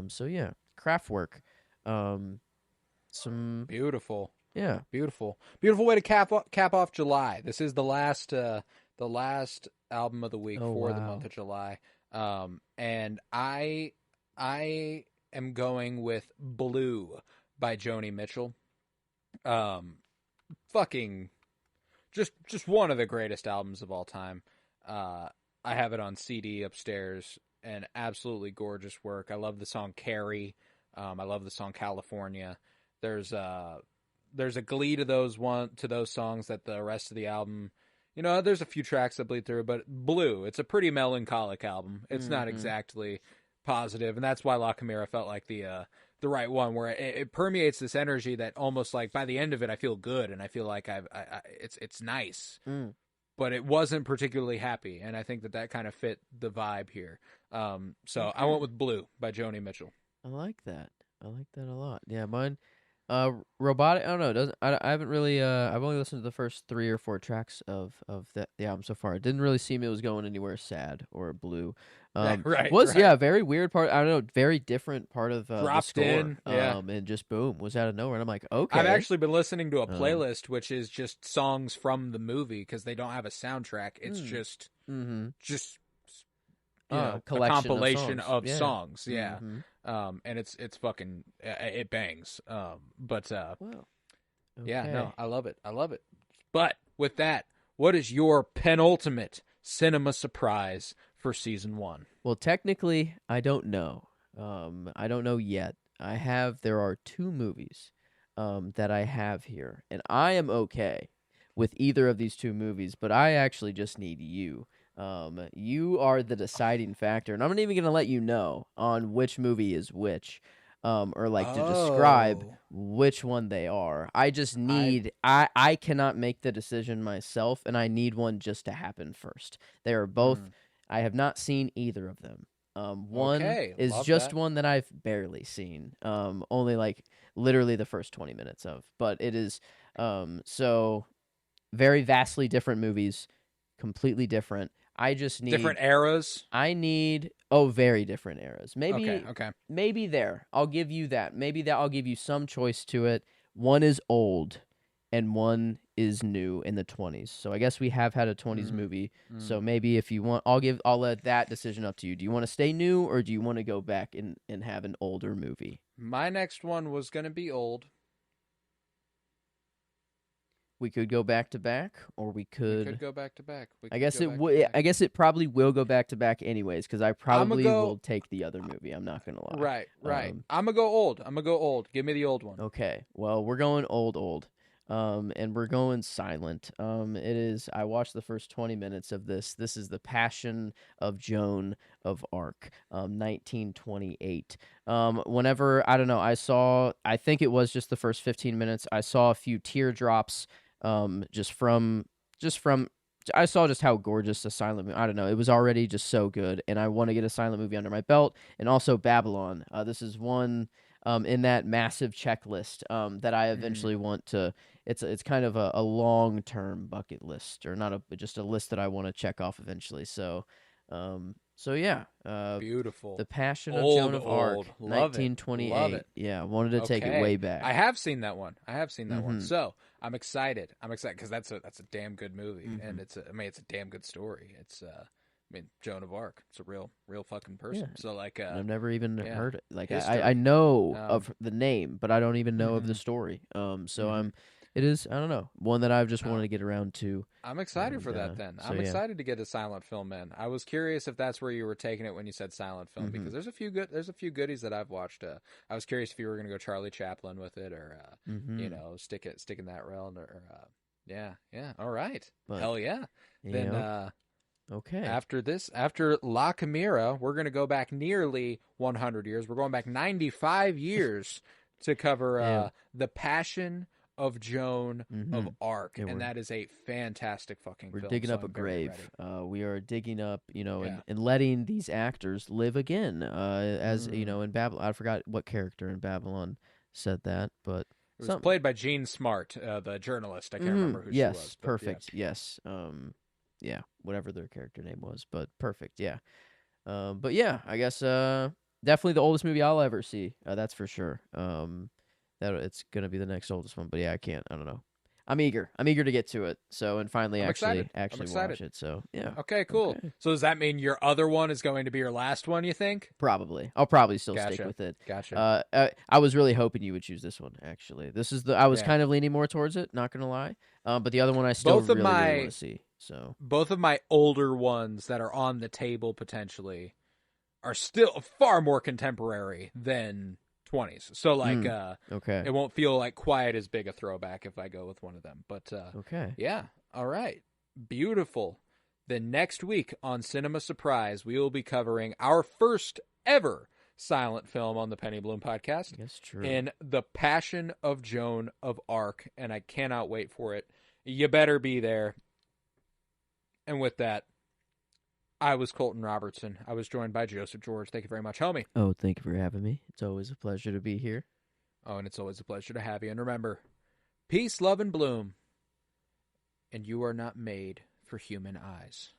So yeah, Kraftwerk. Some beautiful. Yeah, beautiful way to cap off July. This is the last the last album of the week Oh for the month wow. of July. And I am going with Blue by Joni Mitchell. Um, fucking just one of the greatest albums of all time. Uh, I have it on CD upstairs, and absolutely gorgeous work. I love the song Carrie. I love the song California. There's a there's a glee to those songs that the rest of the album, there's a few tracks that bleed through, but Blue, it's a pretty melancholic album. It's not Mm-hmm. exactly positive, and that's why La Chimera felt like the right one, where it permeates this energy that almost like by the end of it, I feel good and I feel like it's nice, Mm. but it wasn't particularly happy, and I think that kind of fit the vibe here. So I Okay. went with Blue by Joni Mitchell. I like that. I like that a lot. Yeah, mine. Robotic. I don't know. It doesn't. I haven't really. I've only listened to the first 3 or 4 tracks of the album so far. It didn't really seem it was going anywhere sad or blue. Right, Was right. yeah, very weird part. I don't know. Very different part of the Dropped score. in, yeah. And just boom was out of nowhere. And I'm like, I've okay. actually been listening to a Um. playlist which is just songs from the movie because they don't have a soundtrack. It's Mm, mm-hmm. just a Collection of compilation songs. of Yeah. songs. Yeah. Mm-hmm. And it's fucking it bangs. But Wow. yeah, no, Okay. I love it. I love it. But with that, what is your penultimate cinema surprise for season 1? Well, technically, I don't know. I don't know yet. There are 2 movies that I have here, and I am okay with either of these 2 movies, but I actually just need you. You are the deciding factor, and I'm not even going to let you know on which movie is which, or like to describe Oh, which one they are. I just I need, I cannot make the decision myself, and I need one just to happen first. They are both, mm, I have not seen either of them. One okay, is love just that. one that I've barely seen. Only like literally the first 20 minutes of, but it is so very vastly different movies, completely different. Different eras. I need very different eras. Okay, Maybe okay. there. I'll give you that. Maybe that I'll give you some choice to it. One is old and one is new in the 20s. So I guess we have had a 20s Mm, movie. mm. So maybe if you want I'll let that decision up to you. Do you want to stay new or do you want to go back and have an older movie? My next one was gonna be old. We could go back to back or we We could could go back to back. We I could guess go it back to would. back. I guess it probably will go back to back anyways, because I I'm gonna probably will go. take the other movie. I'm not gonna lie. Right, right. Um, I'm gonna go old. I'm gonna go old. Give me the old one. okay. Well, we're going old. And we're going silent. It is. I watched the first 20 minutes of this. This is the Passion of Joan of Arc, 1928. Whenever I don't know, I think it was just the first 15 minutes. I saw a few teardrops. Just from I saw just how gorgeous a silent movie. I don't know. It was already just so good, and I want to get a silent movie under my belt. And also Babylon. This is one in that massive checklist that I Mm, eventually want to. It's kind of a long term bucket list, or not just a list that I want to check off eventually. So yeah. beautiful. The Passion of Joan Old, of Arc, old. Love it. Love 1928. it. Yeah, I wanted to take it way Okay. I back. have seen that one. I have seen that one. Mm-hmm. So I'm excited. I'm excited because that's a damn good movie, Mm-hmm. and it's a damn good story. Joan of Arc. It's a real fucking Yeah. person. So like, And I've never even yeah, heard it. Like I history. know Um, of the name, but I don't even know of the hmm story. So hmm it is I don't know one that I've just wanted No, to get around to, I'm excited and for that. Then so I'm yeah. excited to get a silent film in. I was curious if that's where you were taking it when you said silent film Mm-hmm. because there's a few goodies that I've watched. I was curious if you were going to go Charlie Chaplin with it or Mm-hmm. stick in that realm or yeah, yeah. All right. But Hell yeah. Then yeah, okay. after La Chimera, we're going to go back nearly 100 years. We're going back 95 years to cover Damn. The Passion of Joan Mm-hmm. of Arc, Yeah, and that is a fantastic fucking we're film. digging So up a I'm very grave. ready. We are digging up, Yeah. and letting these actors live again. As Mm. in Babylon, I forgot what character in Babylon said that, but It was something. played by Jean Smart, the journalist. I can't Mm-hmm. remember who she Yes, was, but yeah. perfect. Yes. Yeah, whatever their character name was, but perfect. Yeah. But yeah, I guess definitely the oldest movie I'll ever see. That's for sure. That it's gonna be the next oldest one. But yeah, I don't know. I'm eager. I'm eager to get to it. So and finally I'm excited. actually excited. watch it. So yeah. Okay, cool. Okay. So does that mean your other one is going to be your last one, you think? Probably. I'll probably still stick Gotcha. with it. Gotcha. I was really hoping you would choose this one. Actually, I was Yeah. kind of leaning more towards it. Not gonna lie. But the other one I still Both of really my want to see. So both of my older ones that are on the table potentially are still far more contemporary than 20s. So like okay. it won't feel like quite as big a throwback if I go with one of them. But Okay. yeah. All right. Beautiful. Then next week on Cinema Surprise, we will be covering our first ever silent film on the Penny Bloom podcast. That's true. In The Passion of Joan of Arc, and I cannot wait for it. You better be there. And with that, I was Colton Robertson. I was joined by Joseph George. Thank you very much, homie. Oh, thank you for having me. It's always a pleasure to be here. Oh, and it's always a pleasure to have you. And remember, peace, love, and bloom. And you are not made for human eyes.